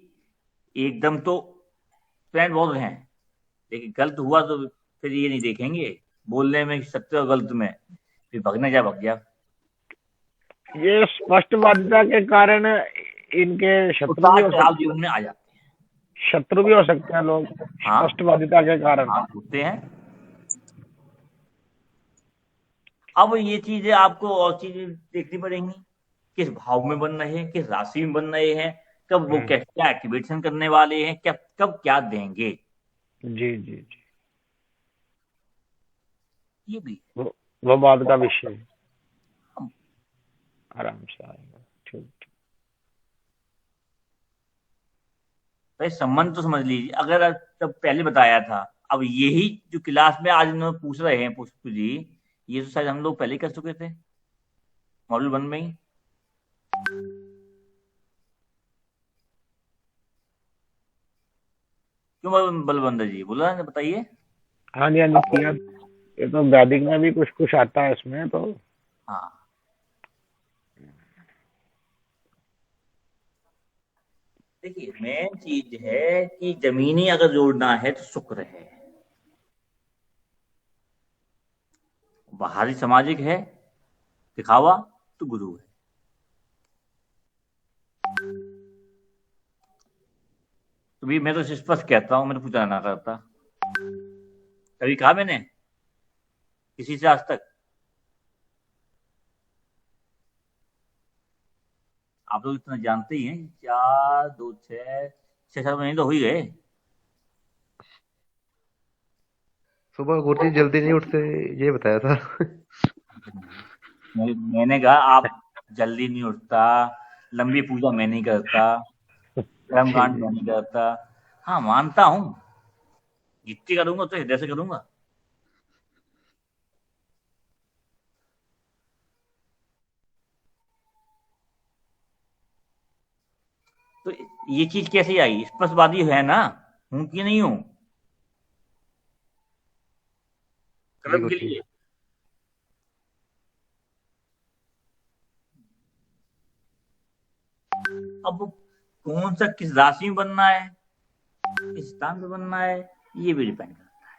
एकदम तो फ्रेंड बहुत हैं, लेकिन गलत हुआ तो फिर ये नहीं देखेंगे बोलने में सत्य और गलत में, फिर भगने जा भग गया। ये स्पष्टवादिता के कारण इनके शत्रु जीवन में आ जाते हैं, शत्रु भी हो सकते हैं लोग। स्पष्टवादिता के कारण होते हैं। अब ये चीजें आपको और चीजें देखनी पड़ेंगी, किस भाव में बन रहे हैं, किस राशि में बन रहे हैं, कब वो क्या एक्टिवेशन करने वाले हैं, कब क्या देंगे। जी जी जी, ये भी वो बात का विषय है, आराम से आएगा। ठीक ठीक। भाई संबंध तो समझ लीजिए, अगर तब पहले बताया था, अब यही जो क्लास में आज इन्होंने पूछ रहे हैं पुष्प जी, ये तो शायद हम लोग पहले ही कर चुके थे मॉड्यूल 1 में ही। क्यों बलवंदर जी बोला ना, बताइए। हाँ जी हाँ जी, किया। ये तो वैदिक में भी कुछ कुछ आता है इसमें तो। हाँ, देखिए मेन चीज है कि जमीनी अगर जोड़ना है तो शुक्र है, बाहरी सामाजिक है दिखावा तो गुरु है। तो भी मैं तो स्पष्ट कहता हूं, मैंने पूछा ना करता, कभी कहा मैंने किसी से आज तक? आप लोग इतना जानते ही हैं, 4 2 6 6 7 महीने तो हो ही गए। सुबह गुरुजी जल्दी नहीं उठते, ये बताया था। मैंने कहा आप जल्दी नहीं उठता, लंबी पूजा मैं नहीं करता, कर्मकांड मैं नहीं करता। हाँ मानता हूं, जितनी करूंगा तो हृदय से करूंगा। तो ये चीज कैसे आई? स्पष्टवादी है ना, हूं कि नहीं हूं जी कर्म के गुरुजी। लिए। अब कौन सा किस राशि में बनना है, किस स्थान में बनना है, ये भी डिपेंड करता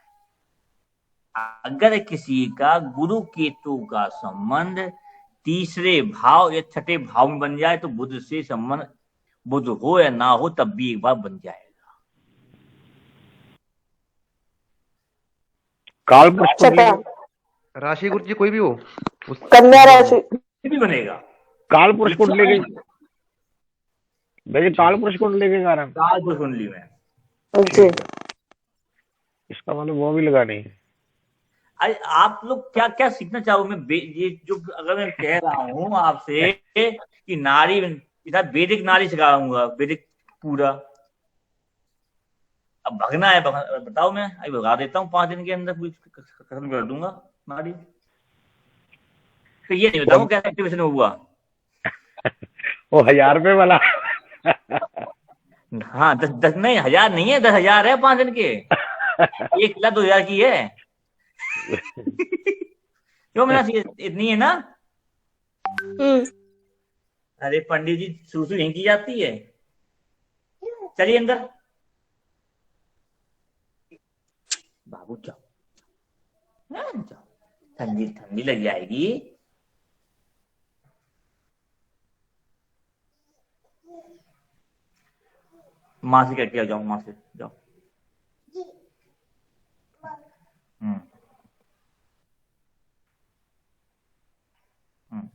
है। अगर किसी का गुरु केतु का संबंध तीसरे भाव या छठे भाव में बन जाए तो बुध से संबंध, बुध हो या ना हो तब भी एक बार बन जाएगा। काल पुरुष छठा, राशि गुरुजी कोई भी हो, उस कन्या राशि। ये भी बनेगा। काल पुरुष कुंडली के भैया, काल पुरुष कुंडली के कारण काल पुरुष कुंडली में जी, इसका मतलब वो भी लगानी है। अरे आप लोग क्या क्या सीखना चाहो? मैं ये जो अगर मैं कह रहा हूँ आपसे कि नारी, इधर वैदिक नारी सिखाऊंगा, वैदिक पूरा। अब भगना है, बताओ, मैं अभी भगा देता हूँ 5 दिन के अंदर, खत्म कर दूंगा नारी। तो ये नहीं बताऊँ क्या एक्टिवेशन हुआ। वो 1000 रुपए वाला। हाँ 10 नहीं, 1000 नहीं है, 10,000 है 5 दिन के। 1,02,000 की है। क्यों मेरा इतनी है ना? अरे पंडित जी शुरू यहीं की जाती है। चलिए अंदर बाबू, जाओ जाओ, ठंडी ठंडी लग जाएगी। माँ से करके आ जाओ, माँ से जाओ। हम्म हम्म।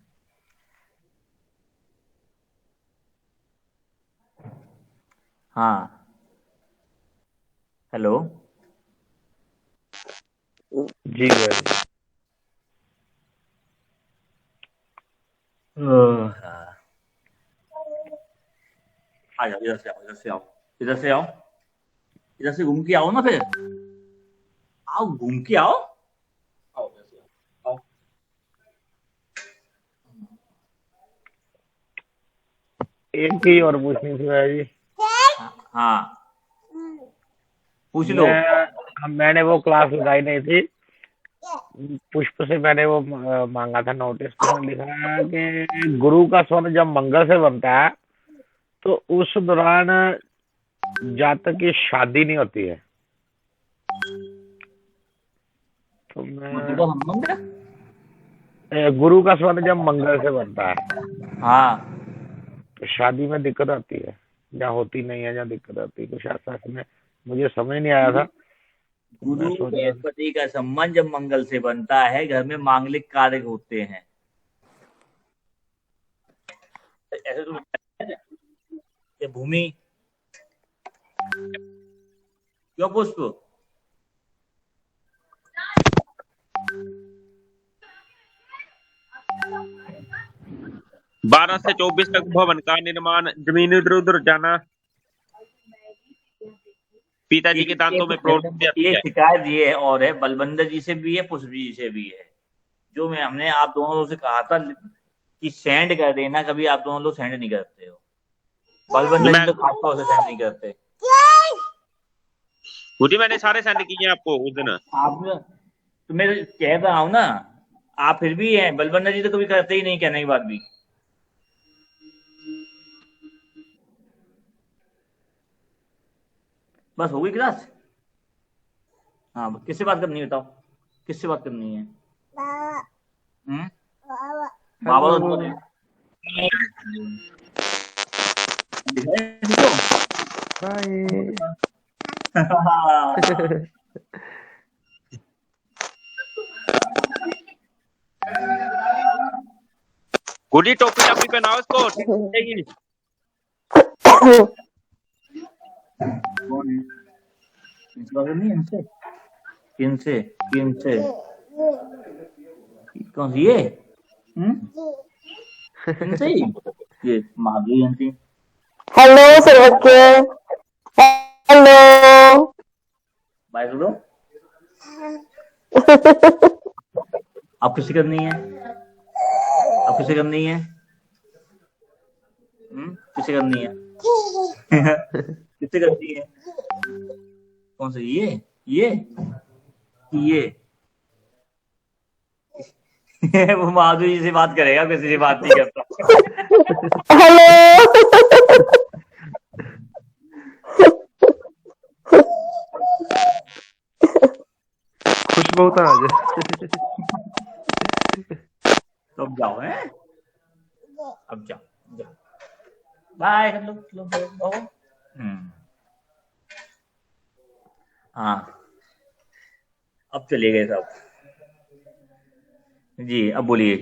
हाँ हेलो जी भैया जी। आ जाओ, इधर से आओ, इधर से आओ, इधर से आओ, इधर से घूम के आओ ना, फिर आओ, घूम के आओ, आओ इधर से आओ, आओ। एक ही और पूछनी थी भैया जी। हाँ पूछ लो। मैंने वो क्लास लगाई नहीं थी, पुष्प से मैंने वो मांगा था नोटिस। तो लिखा है कि गुरु का स्वर्ण जब मंगल से बनता है तो उस दौरान जातक की शादी नहीं होती है। तो गुरु का स्वर्ण जब मंगल से बनता है हाँ तो शादी में दिक्कत आती है, या होती नहीं है, या दिक्कत आती है, कुछ ऐसा इसमें मुझे समझ नहीं आया था। गुरु बृहस्पति का संबंध जब मंगल से बनता है, घर में मांगलिक कार्य होते हैं। ऐसे तो भूमि, क्यों पुष्प, 12 से 24 तक भवन का निर्माण, जमीन इधर उधर जाना, पिताजी के दांतों में प्रॉब्लम आती ये है। शिकायत ये है और है, बलबंदर जी से भी है, पुष्पी जी से भी है। जो हमने आप दोनों से कहा था कि सेंड कर देना, कभी आप दोनों लोग सेंड नहीं करते हो। बलबंदर जी तो खासतौर से सेंड नहीं करते। गुरुजी मैंने सारे सेंड किए हैं आपको उस दिन। आपने तो मैं कह रहा हूँ ना, आप फिर भी हैं। बलबंदर जी तो कभी करते ही नहीं, कहने के बाद भी। बस हो गई क्लास? हाँ, किससे बात करनी है बताओ, किससे बात करनी है? बाबा तो बोल रहे हैं। गुरुजी टोपी टापी पहनाओ इसको। इनसे किनसे किनसे कौन सी ये? इनसे ही ये माधुरी आंटी। हेलो सर्वज्ञ, हेलो। बाय बोलो। आप किसे करनी है? आप किसे करनी है? किसे करनी है? किसे करनी है? कौन सा? ये वो माधुरी जी से बात करेगा, किसी से बात नहीं करता। हेलो। खुश बहुत आज। तो अब जाओ, है अब जाओ बाय कर लो। हाँ, अब चले गए सब जी। अब बोलिए।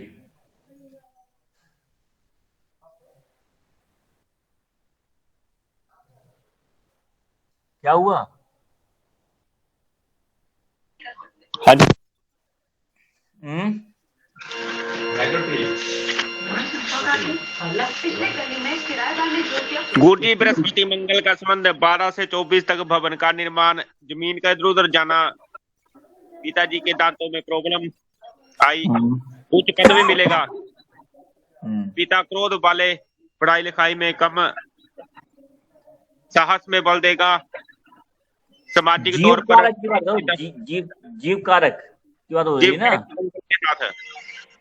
क्या हुआ? हाँ जी। गुरुजी बृहस्पति मंगल का संबंध 12 से 24 तक भवन का निर्माण, जमीन का इधर उधर जाना, पिताजी के दांतों में प्रॉब्लम आई, उच्च पद में मिलेगा, पिता क्रोध वाले, पढ़ाई लिखाई में कम, साहस में बल देगा, सामाजिक तौर पर जीव कारक की बात हो रही है ना।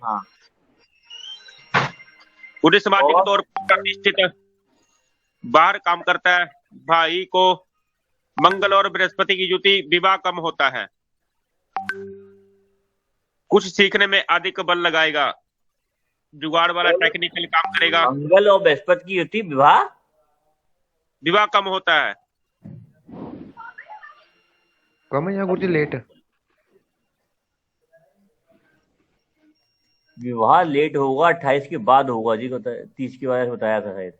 हाँ, पूरे सामाजिक तौर पर प्रतिष्ठित, बाहर काम करता है, भाई को मंगल और बृहस्पति की युति, विवाह कम होता है, कुछ सीखने में अधिक बल लगाएगा, जुगाड़ वाला टेक्निकल काम करेगा। मंगल और बृहस्पति की युति, विवाह कम होता है। कम है या गुरुजी लेट? विवाह लेट होगा, 28 के बाद होगा जी, 30 के बाद बताया था शायद।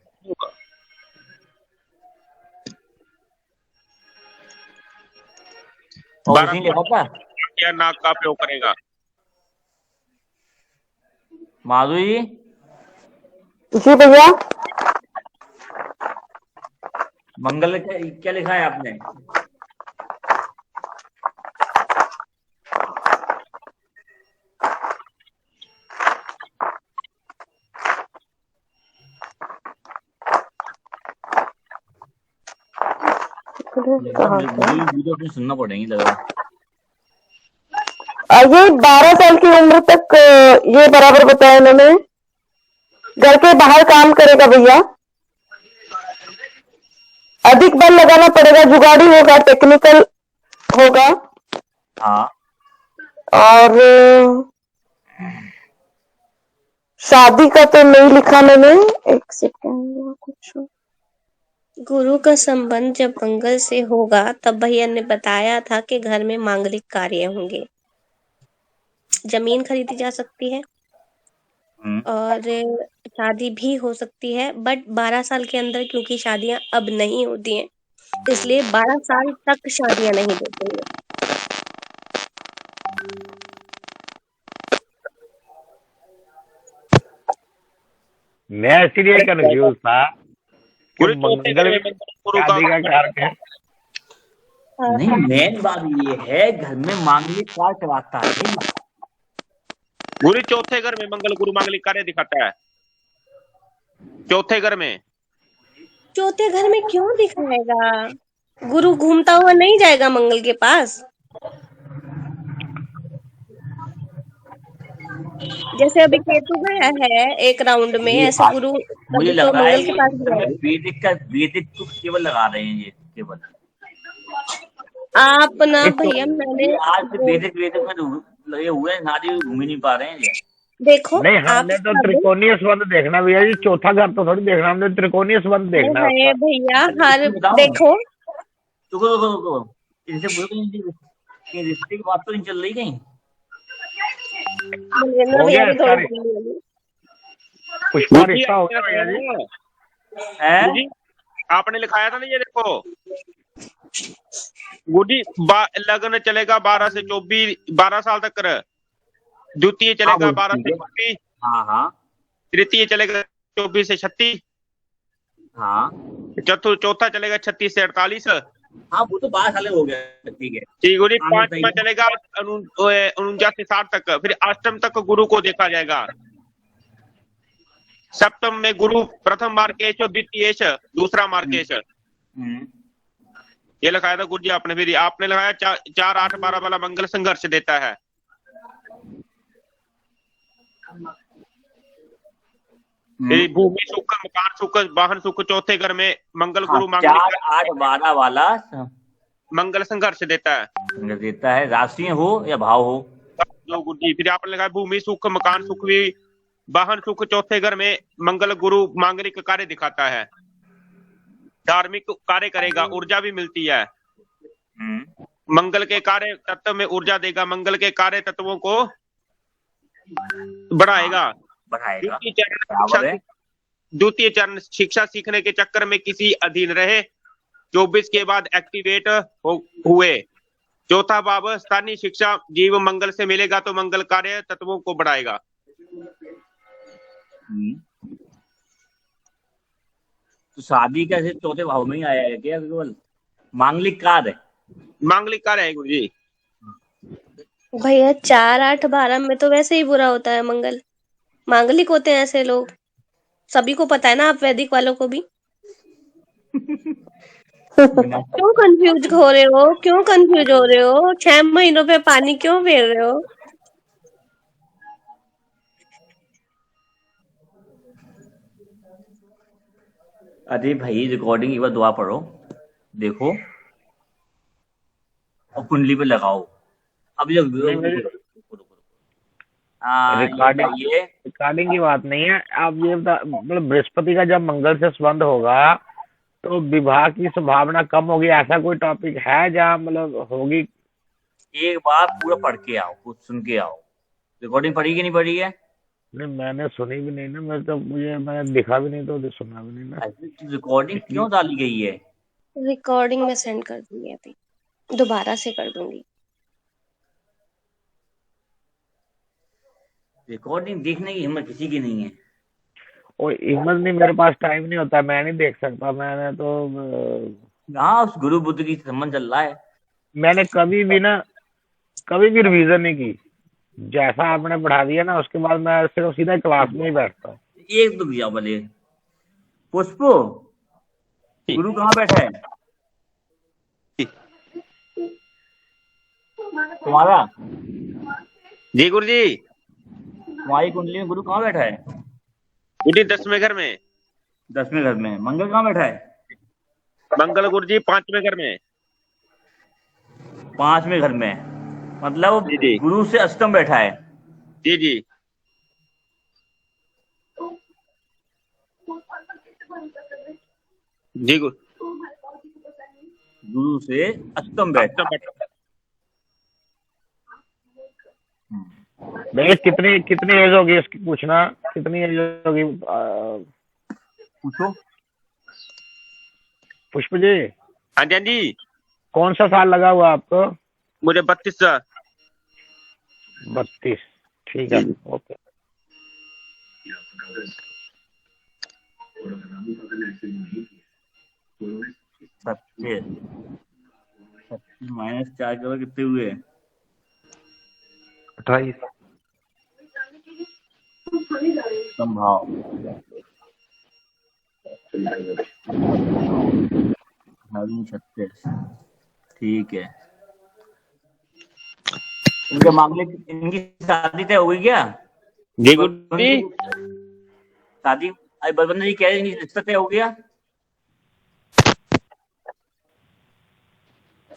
और उसी लिखा था क्या नाक का प्रयोग करेगा। माधुरी जी भैया, मंगल क्या लिखा है आपने? वीडियो सुनना पड़ेगी लग रहा। ये 12 साल की उम्र तक ये बराबर बताया इन्होंने। घर के बाहर काम करेगा भैया, अधिक बल लगाना पड़ेगा, जुगाड़ी होगा, टेक्निकल होगा। हाँ, और शादी का तो नहीं लिखा मैंने, एक सेकेंड। कुछ गुरु का संबंध जब मंगल से होगा तब भैया ने बताया था कि घर में मांगलिक कार्य होंगे, जमीन खरीदी जा सकती है और शादी भी हो सकती है, बट 12 साल के अंदर क्योंकि शादियां अब नहीं होती हैं, इसलिए 12 साल तक शादियां नहीं देते हैं। मैं इसीलिए कंफ्यूज था कि गुरु चौथे घर मंगल में मंगल गुरु का शादी का कारक है। नहीं, मेन बात ये है घर में मांगलिक कार्य कराता है। गुरु चौथे घर में मंगल गुरु मांगलिक कार्य दिखाता है। चौथे घर में चौथे घर में क्यों दिखाएगा? गुरु घूमता हुआ नहीं जाएगा मंगल के पास? जैसे अभी केतु गया है एक राउंड में, ये ऐसे गुरु मुझे कभी तो लग रहा है मंगल के ये पास भी हमें जाएगा। वैदिक तुक केवल लगा रहे हैं, ये केवल आप ना एक तो भैया, मैंने ये आज से वैदिक वैदिक में लगे हुए हैं, नारी घूम ही नहीं पा रहे हैं ये। देखो नहीं, आप हमने तो त्रिकोणीय संबंध देखना भैया जी, चौथा घर तो थोड़ी देखना, हमने त्रिकोणीय संबंध देखना है है उसका। भैया हर बताओ। देखो रुको, इनसे बोलो कि रिश्ते की बात तो नहीं चल रही कहीं। बलविंदर हो भैया गया की इसका थोड़ी सी है। पुष्पा गुरु जी रिश्ता हो गया आपने भैया जी। है गुरु जी आपने लिखाया था ना, ये देखो गुरु जी लगन चलेगा 12 से 24, 12 साल तक कर। द्वितीय चलेगा 12 से 24, हाँ तृतीय चलेगा 24 से 36, हाँ चौथा चलेगा 36 से 48। हाँ, वो तो 12 साल हो गया, ठीक है। ठीक गुरु जी, हाँ, पांचवा सही। चलेगा 49 से 60 तक, फिर अष्टम तक गुरु को देखा जाएगा। सप्तम में गुरु प्रथम मार्केश और द्वितीयेश दूसरा मार्केश। ये लिखाया था गुरु जी आपने। फिर आपने लगाया 4, 8, 12 वाला मंगल संघर्ष देता है। फिर भूमि सुख, मकान सुख, वाहन सुख चौथे घर में मंगल गुरु 4, 8, 12 वाला मंगल संघर्ष देता है, राशि हो या भाव हो। जो गुरु जी फिर आपने लगाया भूमि सुख, मकान सुख भी, वाहन सुख चौथे घर में मंगल गुरु मांगलिक कार्य दिखाता है। धार्मिक कार्य करेगा, ऊर्जा भी मिलती है। मंगल के कार्य तत्व में ऊर्जा देगा, मंगल के कार्य तत्वों को बढ़ाएगा। द्वितीय चरण शिक्षा सीखने के चक्कर में किसी अधीन रहे, 24 के बाद एक्टिवेट हुए। चौथा भाव स्थानीय शिक्षा जीव मंगल से मिलेगा तो मंगल कार्य तत्वों को बढ़ाएगा। तो शादी कैसे चौथे भाव में ही आया है क्या? केवल मांगलिक कार्य है गुरु जी। भैया 4, 8, 12 में तो वैसे ही बुरा होता है मंगल। मांगलिक होते हैं ऐसे लोग, सभी को पता है ना, आप वैदिक वालों को भी। क्यों कंफ्यूज हो रहे हो? क्यों कंफ्यूज हो रहे हो? 6 महीनों पे पानी क्यों फेर रहे हो? अरे भाई, रिकॉर्डिंग एक बार दुआ पढ़ो, देखो और कुंडली पे लगाओ। अब रिकॉर्डिंग की बात नहीं है। आप ये मतलब बृहस्पति का जब मंगल से संबंध होगा तो विवाह की संभावना कम होगी, ऐसा कोई टॉपिक है जहाँ मतलब होगी? एक बार पूरा पढ़ के आओ, कुछ सुन के आओ। रिकॉर्डिंग पढ़ी कि नहीं पढ़ी है? नहीं, मैंने सुनी भी नहीं ना, मैंने दिखा भी नहीं तो सुना भी नहीं ना। रिकॉर्डिंग क्यों डाली गई है? रिकॉर्डिंग में सेंड कर दूंगी, अभी दोबारा से कर दूंगी। रिकॉर्डिंग देखने की हिम्मत किसी की नहीं है। और हिम्मत नहीं, मेरे पास टाइम नहीं होता, मैं नहीं देख सकता। मैंने तो उस गुरु बुद्ध की संबंध चल रहा है। मैंने कभी भी रिवीजन नहीं की। जैसा आपने पढ़ा दिया ना, उसके बाद मैं सिर्फ सीधा क्लास में ही बैठता हूँ। एक तो भैया बोले, पुष्पो गुरु कहाँ बैठा है तुम्हारा? जी गुरु जी। तुम्हारी कुंडली में गुरु कहाँ बैठा है? गुरु जी 10वें घर में। 10वें घर में। मंगल कहाँ बैठा है? मंगल गुरु जी 5वें घर में। 5वें घर में, मतलब जी। गुरु से अष्टम बैठा है। जी जी। जी गुरु से अष्टम बैठा। भैया कितनी एज होगी इसकी? पूछना कितनी एज होगी? पूछो पुष्प जी। हाँ जी, हाँ जी। कौन सा साल लगा हुआ आपको? मुझे 32 साल। 32, ठीक है, ओके। 36 माइनस 4 करोड़ कितने हुए? 28। संभाव 36। ठीक है। इनके मामले इनकी शादी तय हो गई क्या? जी गुरुजी। शादी बलवंत जी कह रहे हैं रिश्ता तय हो गया?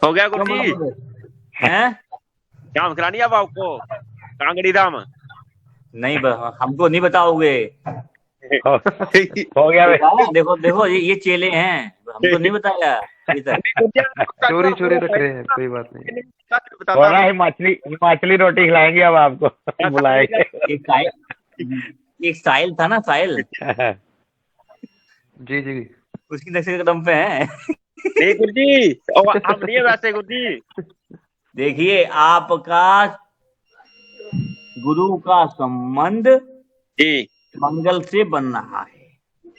हो गया गुरुजी। हैं? काम करानी अब आपको कांगड़ी धाम? नहीं हमको नहीं बताओगे। हो गया भाई। देखो देखो ये चेले हैं, हमको नहीं बताया अभी तक। चोरी चोरी रख रहे हैं, कोई बात नहीं। हो रहा है, हिमाचली रोटी खिलाएंगे अब आपको, बुलाएंगे। एक साहिल था ना, साहिल। जी जी। उसकी नक्शे के कदम पे है। नहीं गुरुजी, हम नहीं है वैसे गुरुजी। देखिए आपका गुरु का संबंध जी मंगल से बन रहा है।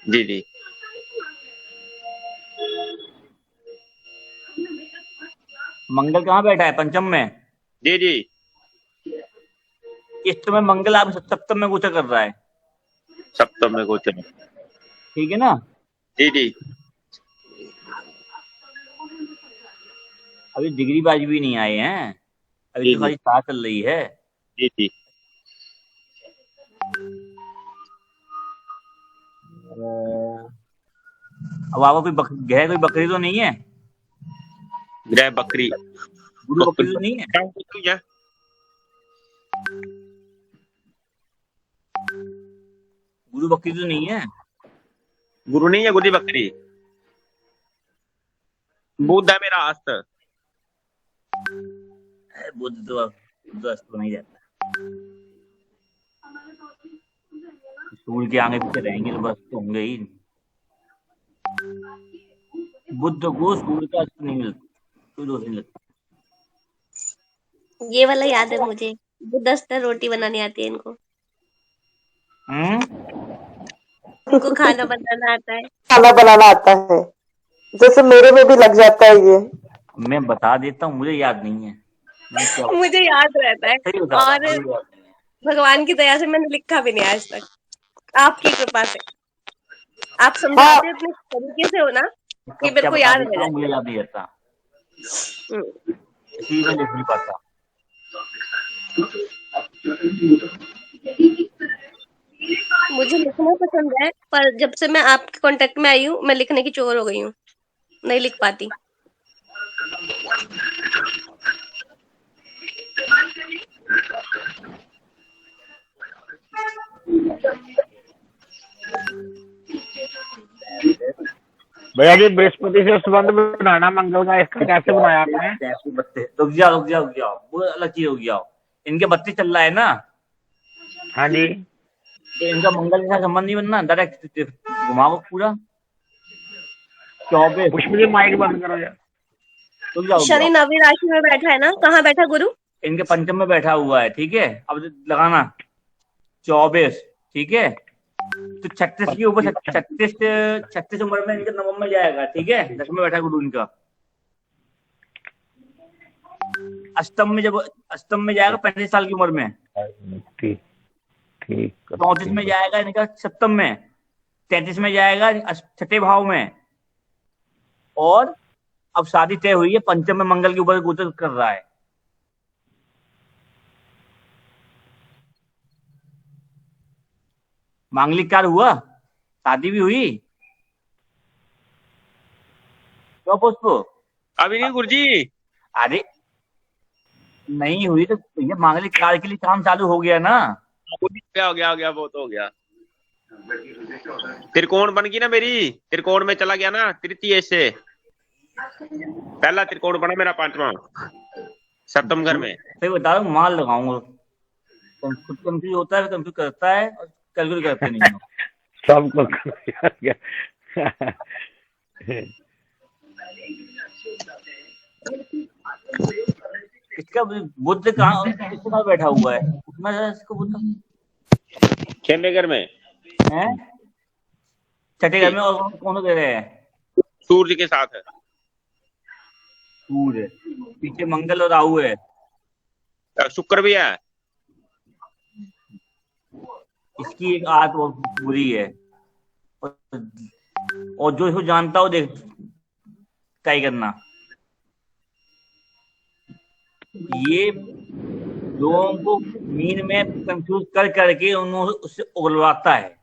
जी जी। मंगल कहाँ बैठा है? पंचम में। जी जी। इस समय मंगल आप सप्तम में गोचर कर रहा है। सप्तम में गोचर। ठीक है ना? जी जी। अभी डिग्री बाज भी नहीं आए हैं, अभी तो खाली साथ चल रही है। जी जी। अब आपको कोई कोई बकरी तो नहीं है? ग्रह बकरी। गुरु बकरी तो नहीं है? गुरु बकरी तो नहीं है? गुरु नहीं है, गुरु बकरी। बुध है मेरा अस्त। बुध तो अस्त नहीं जाता। सूर्य के आगे पीछे रहेंगे तो बस तो होंगे ही। बुध को सूर्य का अस्त नहीं मिलता, कोई दोष नहीं लगता। ये वाला याद है मुझे, वो 10 तरह रोटी बनानी आती है इनको। इनको खाना बनाना आता है। खाना बनाना आता है, जैसे मेरे में भी लग जाता है ये। मैं बता देता हूँ, मुझे याद नहीं है। मुझे याद रहता है, और भगवान की दया से मैंने लिखा भी नहीं आज तक, आपकी कृपा से। आप समझाते अपने तरीके से हो ना कि मेरे को याद रह जाता। मुझे याद नहीं रहता, इसलिए मैं लिख नहीं पाता। मुझे लिखना पसंद है, पर जब से मैं आपके कांटेक्ट में आई हूँ मैं लिखने की चोर हो गई हूँ, नहीं लिख पाती। भैया जी बृहस्पति से संबंध बनाना मंगल का, इसका कैसे बनाया आपने? रुक जाओ वो अलग चीज हो गया। इनके बत्ती चल रहा है ना? हाँ जी। तो इनका मंगल के साथ संबंध नहीं बनना, डायरेक्ट घुमाओ पूरा 24। पुष्प जी माइक बंद करो यार। शनि 9वीं राशि में बैठा है ना? कहाँ बैठा गुरु? इनके पंचम में बैठा हुआ है। ठीक है, अब लगाना 24। ठीक है, तो 36 के ऊपर 36 उम्र में इनके नवम में जाएगा। ठीक है, 10 में बैठा गुरु इनका। अष्टम में जाएगा 35 साल की उम्र में। ठीक। 34 में जाएगा इनका सप्तम में। 33 में जाएगा छठे भाव में। और अब शादी तय हुई है, पंचम में मंगल के ऊपर गोचर कर रहा है। मांगलिक कार्य हुआ, शादी भी हुई। क्यों पुष्प? अभी नहीं गुरुजी। अरे नहीं हुई तो ये मांगलिक कार्य के लिए काम चालू हो गया ना। हो गया वो तो हो गया। त्रिकोण बन गई ना मेरी, त्रिकोण में चला गया ना तृतीय से। पहला त्रिकोण बना मेरा 5वां सप्तम घर में। सही बता रहा हूँ, माल लगाऊंगा। खुद कंफ्यूज होता है, कंफ्यूज करता है, और कैलकुलेट करते नहीं हो। सबको इसका बुद्ध कहाँ बैठा हुआ है? उतना इसको बुद्ध 6वें घर में है। छठे घर में और कौन दे रहे हैं? सूर्य के साथ है। सूर्य, पीछे मंगल और राहु है। शुक्र भी है। इसकी एक आदत और बुरी है, और जो इसको जानता हो देख क्या ही करना। ये लोगों को मीन में कंफ्यूज कर करके उन्होंने उससे उगलवाता है।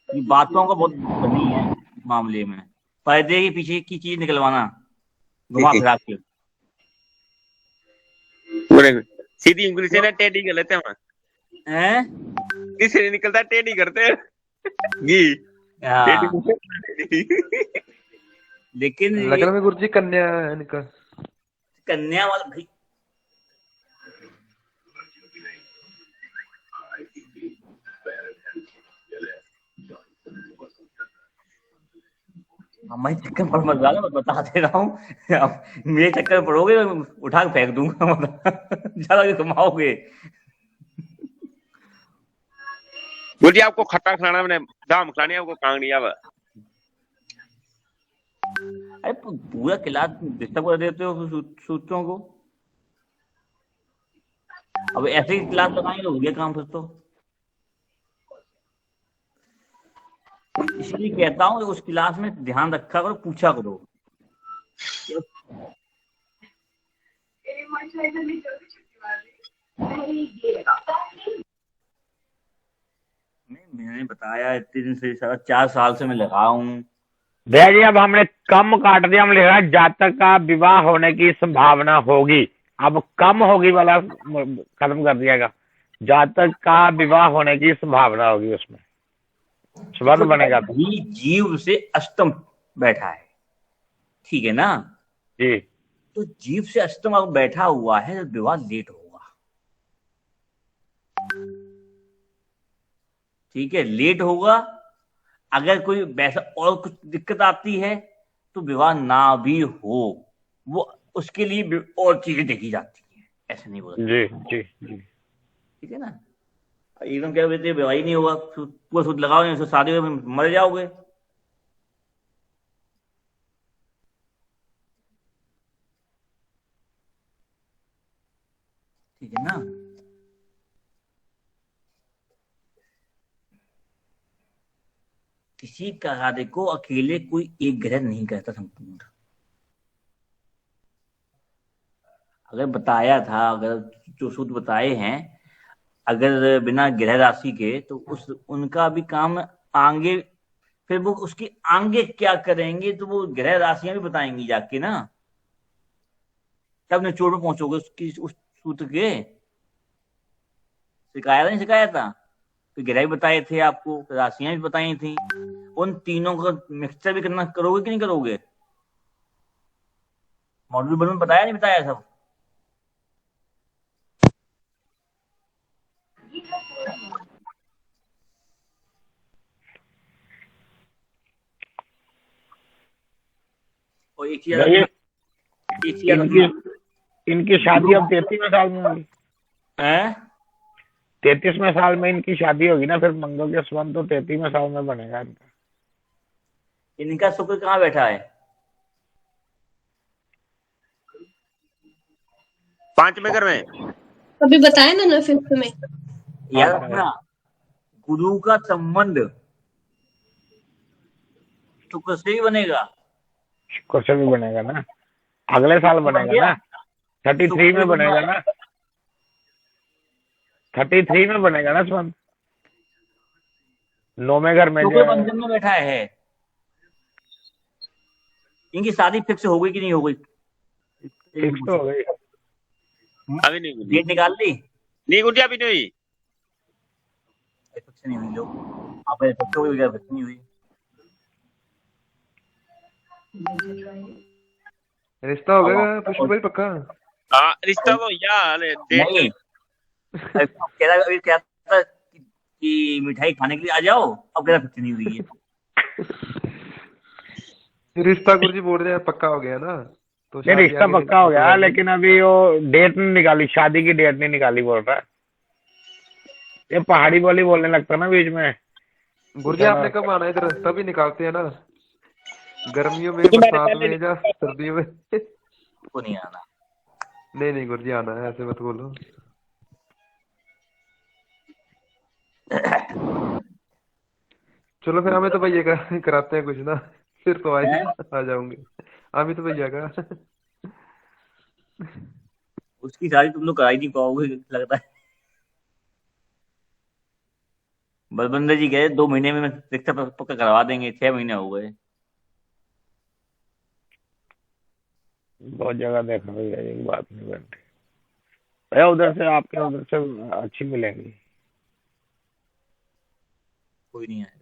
ये बातों का बहुत बनी है मामले में, पर्दे के पीछे की चीज निकलवाना घुमा फिरा के। सीधी उंगली से ना टेढ़ी कर लेते हैं, किसी निकलता टेढ़ी करते हैं घी। लेकिन लगन में गुरुजी कन्या निकल, कन्या वाला भाई हमारे चक्कर पर मत डालो, मैं बता दे रहा हूँ। मेरे चक्कर पड़ोगे उठा के फेंक दूंगा, ज्यादा कमाओगे। बोलिए आपको खट्टा खिलाना, मैंने दाम खिलानी आपको कांगड़ी। अब अरे पूरा किला डिस्टर्ब कर देते हो सूत्रों को। अब ऐसे ही क्लास लगाएंगे तो हो गया काम फिर तो। इसलिए कहता हूँ उस क्लास में ध्यान रखा करो, पूछा करो। मैंने बताया इतने दिन से, सारा 4 साल से मैं लगा हूँ भैया जी। अब हमने कम काट दिया, हम लिखा जातक का विवाह होने की संभावना होगी। अब कम होगी वाला खत्म कर दिएगा, जातक का विवाह होने की संभावना होगी, उसमें संबंध बनेगा। तो जीव से अष्टम बैठा है, ठीक है ना जी। तो जीव से अष्टम अब बैठा हुआ है, तो विवाह लेट होगा। ठीक है, लेट होगा। अगर कोई वैसा और कुछ दिक्कत आती है तो विवाह ना भी हो, वो उसके लिए और चीजें देखी जाती है, ऐसा नहीं बोला। जी जी जी, ठीक है ना। एकदम क्या कहते हैं विवाह ही नहीं होगा, पूरा सूद लगाओ, नहीं तो शादी में मर जाओगे। ठीक है ना। किसी कार्य को अकेले कोई एक ग्रह नहीं करता संपूर्ण। अगर बताया था, अगर जो सूत्र बताए हैं, अगर बिना ग्रह राशि के, तो उनका भी काम आगे, फिर वो उसकी आगे क्या करेंगे तो वो ग्रह राशियां भी बताएंगी जाके ना, तब निचोड़ में पहुंचोगे उसकी, उस सूत्र के। सिखाया था नहीं सिखाया था, तो ग्रह भी बताए थे आपको, राशियां भी बताई थी। उन तीनों का मिक्सचर भी करना, करोगे कि नहीं करोगे? मॉड्यूल वन में बताया नहीं बताया सब? और एक चीज इनकी शादी अब 33वें साल में होगी। 33वें साल में इनकी शादी होगी ना, फिर मंगल के संबंध तो 33वें साल में बनेगा इनका। इनका शुक्र कहाँ बैठा है? 5वें घर में। अभी बताया ना 5th में। याद रखना, गुरु का संबंध शुक्र से ही बनेगा। शुक्र से भी बनेगा ना, अगले साल बनेगा ना, 33 में बनेगा ना, 33 में बनेगा ना संबंध। 9वें घर में शुक्र बंधन में बैठा है। इनकी शादी फिक्स हो गई कि नहीं हो गई? फिक्स तो हो गई, अभी नहीं हुई। डेट निकाल ली? नहीं गुड़िया अभी नहीं हुई। फिक्स नहीं हुई, लोग आप फिक्स हो गई, फिक्स नहीं हुई। रिश्ता हो गया पुष्प भाई पक्का? हाँ रिश्ता तो यार नहीं, कह रहा था कि मिठाई खाने के लिए आ जाओ, अब कह रहा फिक्स नहीं हुई है। रिश्ता गुरुजी बोल रहे हैं पक्का हो गया ना, तो नहीं रिश्ता पक्का हो गया, लेकिन अभी वो डेट नहीं निकाली, शादी की डेट नहीं निकाली बोल रहा है। ये पहाड़ी बोली बोलने लगता ना बीच में। गुरुजी आपने कब आना है इधर, तभी निकालते हैं ना, गर्मियों में, कुछ मैंने बरसात पहले में या सर्दियों में। को नहीं आना। नहीं नहीं गुरुजी आना है, ऐसे मत बोलो। चलो फिर हमें तो भैया का कराते हैं कुछ ना, फिर तो हैं? आ जाऊंगे। हमें तो भैया का। उसकी शादी तुम लोग करा ही नहीं पाओगे लगता है। बलबंदर जी कहे 2 महीने में रिश्ता पक्का करवा देंगे, 6 महीने हो गए। बहुत जगह देखा भैया, एक बात नहीं बनती भैया। उधर से आपके उधर से अच्छी मिलेंगी। कोई नहीं आएगा।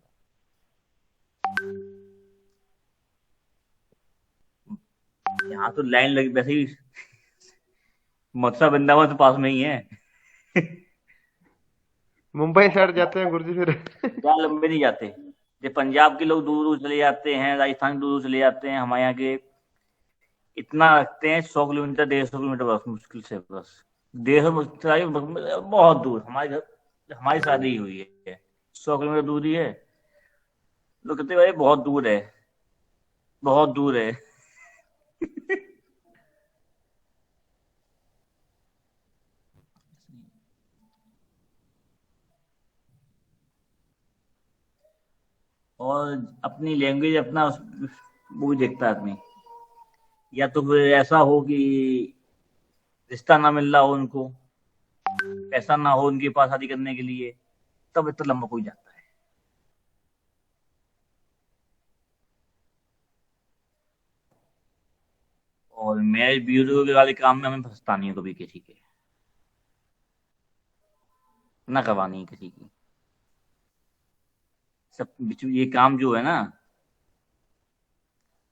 यहाँ तो लाइन लगी वैसे ही, मथुरा वृंदावन तो पास में ही है। मुंबई साइड जाते हैं गुरुजी फिर। ज्यादा लंबे नहीं जाते। जो पंजाब के लोग दूर दूर चले जाते हैं, राजस्थान के दूर दूर चले जाते हैं, हमारे यहाँ के इतना रखते हैं 100 किलोमीटर, 150 किलोमीटर, बस मुश्किल से, बस 150, बहुत दूर। हमारे घर हमारी शादी हुई है 100 किलोमीटर दूरी है। लोग कहते हैं भाई बहुत दूर है, बहुत दूर है। और अपनी लैंग्वेज अपना वो भी देखता है आदमी। या तो फिर ऐसा हो कि रिश्ता ना मिल रहा हो उनको, पैसा ना हो उनके पास शादी करने के लिए, तब इतना लंबा कोई जाता है। और मैरिज ब्यूरो के वाले काम में हमें फंसता नहीं है कभी किसी के, ना करवानी है किसी की। सब ये काम जो है ना,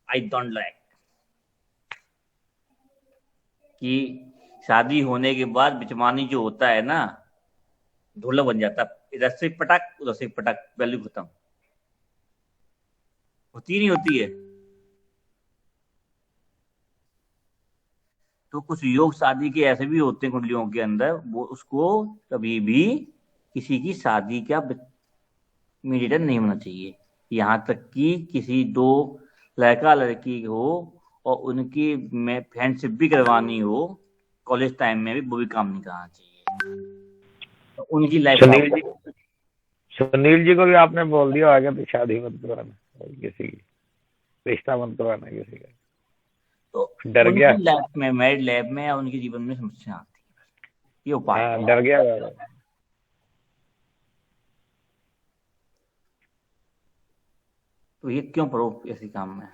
आई डोंट लाइक कि शादी होने के बाद बिचमानी जो होता है ना, ढोलक बन जाता है, इधर से पटक उधर से पटक, वैल्यू खत्म। होती नहीं होती है। तो कुछ योग शादी के ऐसे भी होते हैं कुंडलियों के अंदर, वो उसको कभी भी किसी की शादी का मीडिएटर नहीं होना चाहिए। यहाँ तक कि किसी दो लड़का लड़की हो और उनकी में फ्रेंडशिप भी करवानी हो कॉलेज टाइम में भी, वो भी काम नहीं करना चाहिए। तो उनकी लाइफ सुनील जी को भी आपने बोल दिया होगा तो शादी मत करवाना किसी की, रिश्ता मत करवाना किसी का। तो डर गया। उनकी लाइफ में, मैरिड लाइफ में या उनके जीवन में समस्या आती है, ये उपाय हाँ, है। डर गया बाबा। तो ये क्यों पढ़ो ऐसे काम में।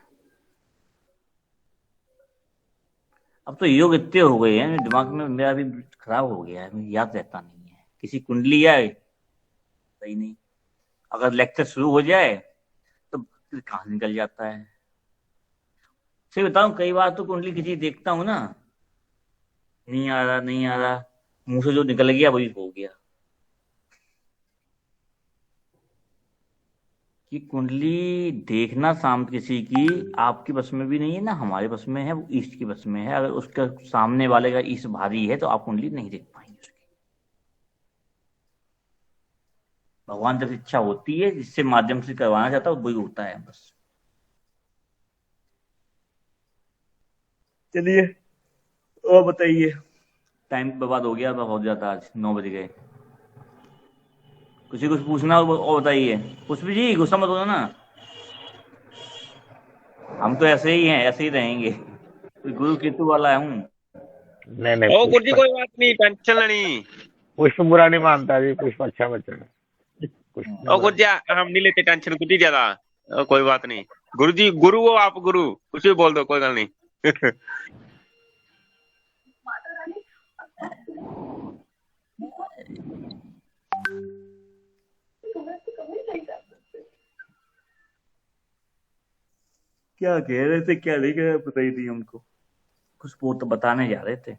अब तो योग इतने हो गए हैं, दिमाग में मेरा भी खराब हो गया है, मुझे याद रहता नहीं है। किसी कुंडली आए सही नहीं, अगर लेक्चर शुरू हो जाए तो फिर कहाँ निकल जाता है। सही बताऊं, कई बार तो कुंडली किसी देखता हूँ ना, नहीं आ रहा नहीं आ रहा, मुंह से जो निकल गया वही हो गया। कि कुंडली देखना शाम किसी की आपके बस में भी नहीं है ना हमारे बस में है, वो ईस्ट की बस में है। अगर उसका सामने वाले का ईस्ट भारी है तो आप कुंडली नहीं देख पाएंगे उसकी। भगवान जब इच्छा होती है जिससे माध्यम से करवाना चाहता है वही होता है बस। चलिए और बताइए, टाइम बर्बाद हो गया बहुत ज्यादा, आज 9 बज गए। कुछ पूछना हो और बताइए। पुष्पी जी गुस्सा मत होना ना, हम तो ऐसे ही हैं, ऐसे ही रहेंगे। गुरु केतु वाला हूँ। नहीं नहीं, ओ गुरुजी कोई बात नहीं, टेंशन लेनी। पुष्प बुरा नहीं मानता जी, पुष्प अच्छा बच्चा है। ओ गुरुजी हम नहीं लेते टेंशन कुछ ही ज्यादा। कोई बात नहीं गुरुजी, गुरु हो आप, गुरु कुछ भी बोल दो, कोई गल नहीं। क्या कह रहे थे क्या नहीं कह रहे पता ही नहीं हमको, कुछ वो तो बताने जा रहे थे।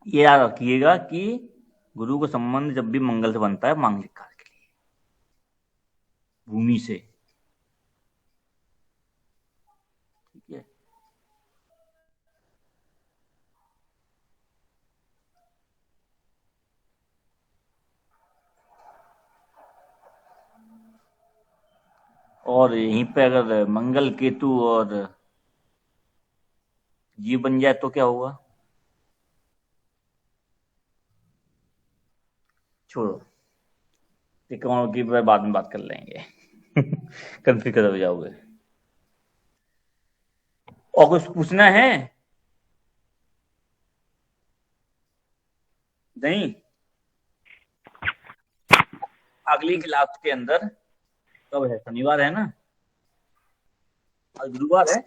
ये याद रखिएगा कि गुरु का संबंध जब भी मंगल से बनता है मांगलिक कार्य के लिए, भूमि से, ठीक है। और यहीं पे अगर मंगल केतु और जीव बन जाए तो क्या होगा? छोड़ो, त्रिकोणों की बाद में बात कर लेंगे। कंफ्यूज हो जाओगे। और कुछ पूछना है? नहीं। अगली क्लास के अंदर कब है? शनिवार है ना? आज गुरुवार है।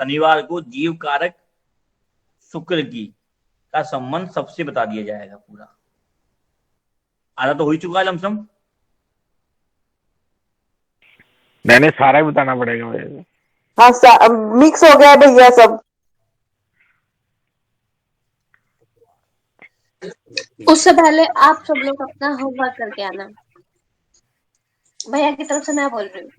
शनिवार को जीव कारक शुक्र की का संबंध सबसे बता दिया जाएगा पूरा। आधा तो हो ही चुका है लमसम। मैंने सारा ही बताना पड़ेगा भैया। हाँ, मिक्स हो गया है भैया सब। उससे पहले आप सब लोग अपना होमवर्क करके आना। भैया की तरफ से मैं बोल रही हूँ।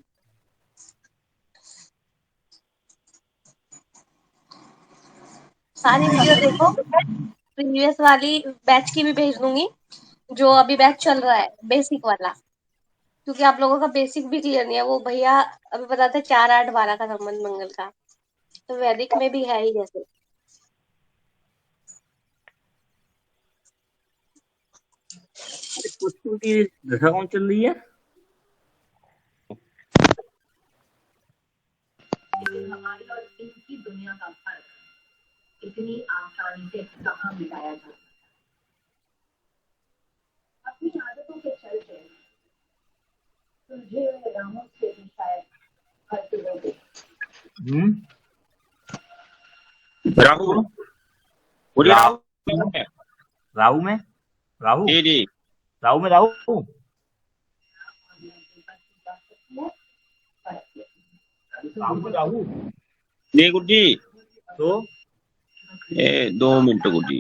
सारी वीडियो देखो, प्रीवियस वाली बैच की भी भेज दूंगी, जो अभी बैच चल रहा है बेसिक वाला, क्योंकि आप लोगों का बेसिक भी क्लियर नहीं है। वो भैया अभी बताते 4, 8, 12 का संबंध मंगल का, तो वैदिक में भी है ही जैसे। पुष्टि की दशा कौन चल रही है? हमारी और इनकी दुनिया का फर्क इतनी आसानी से कहाँ मिटाया जा सकता? अपनी आदतों के चलते तुझे रामों से भी शायद हर लोगे। राहु बोलिए। राहु में राहु जी जी राहु में राहु जी गुरु जी। तो 2 मिनट गुरु जी।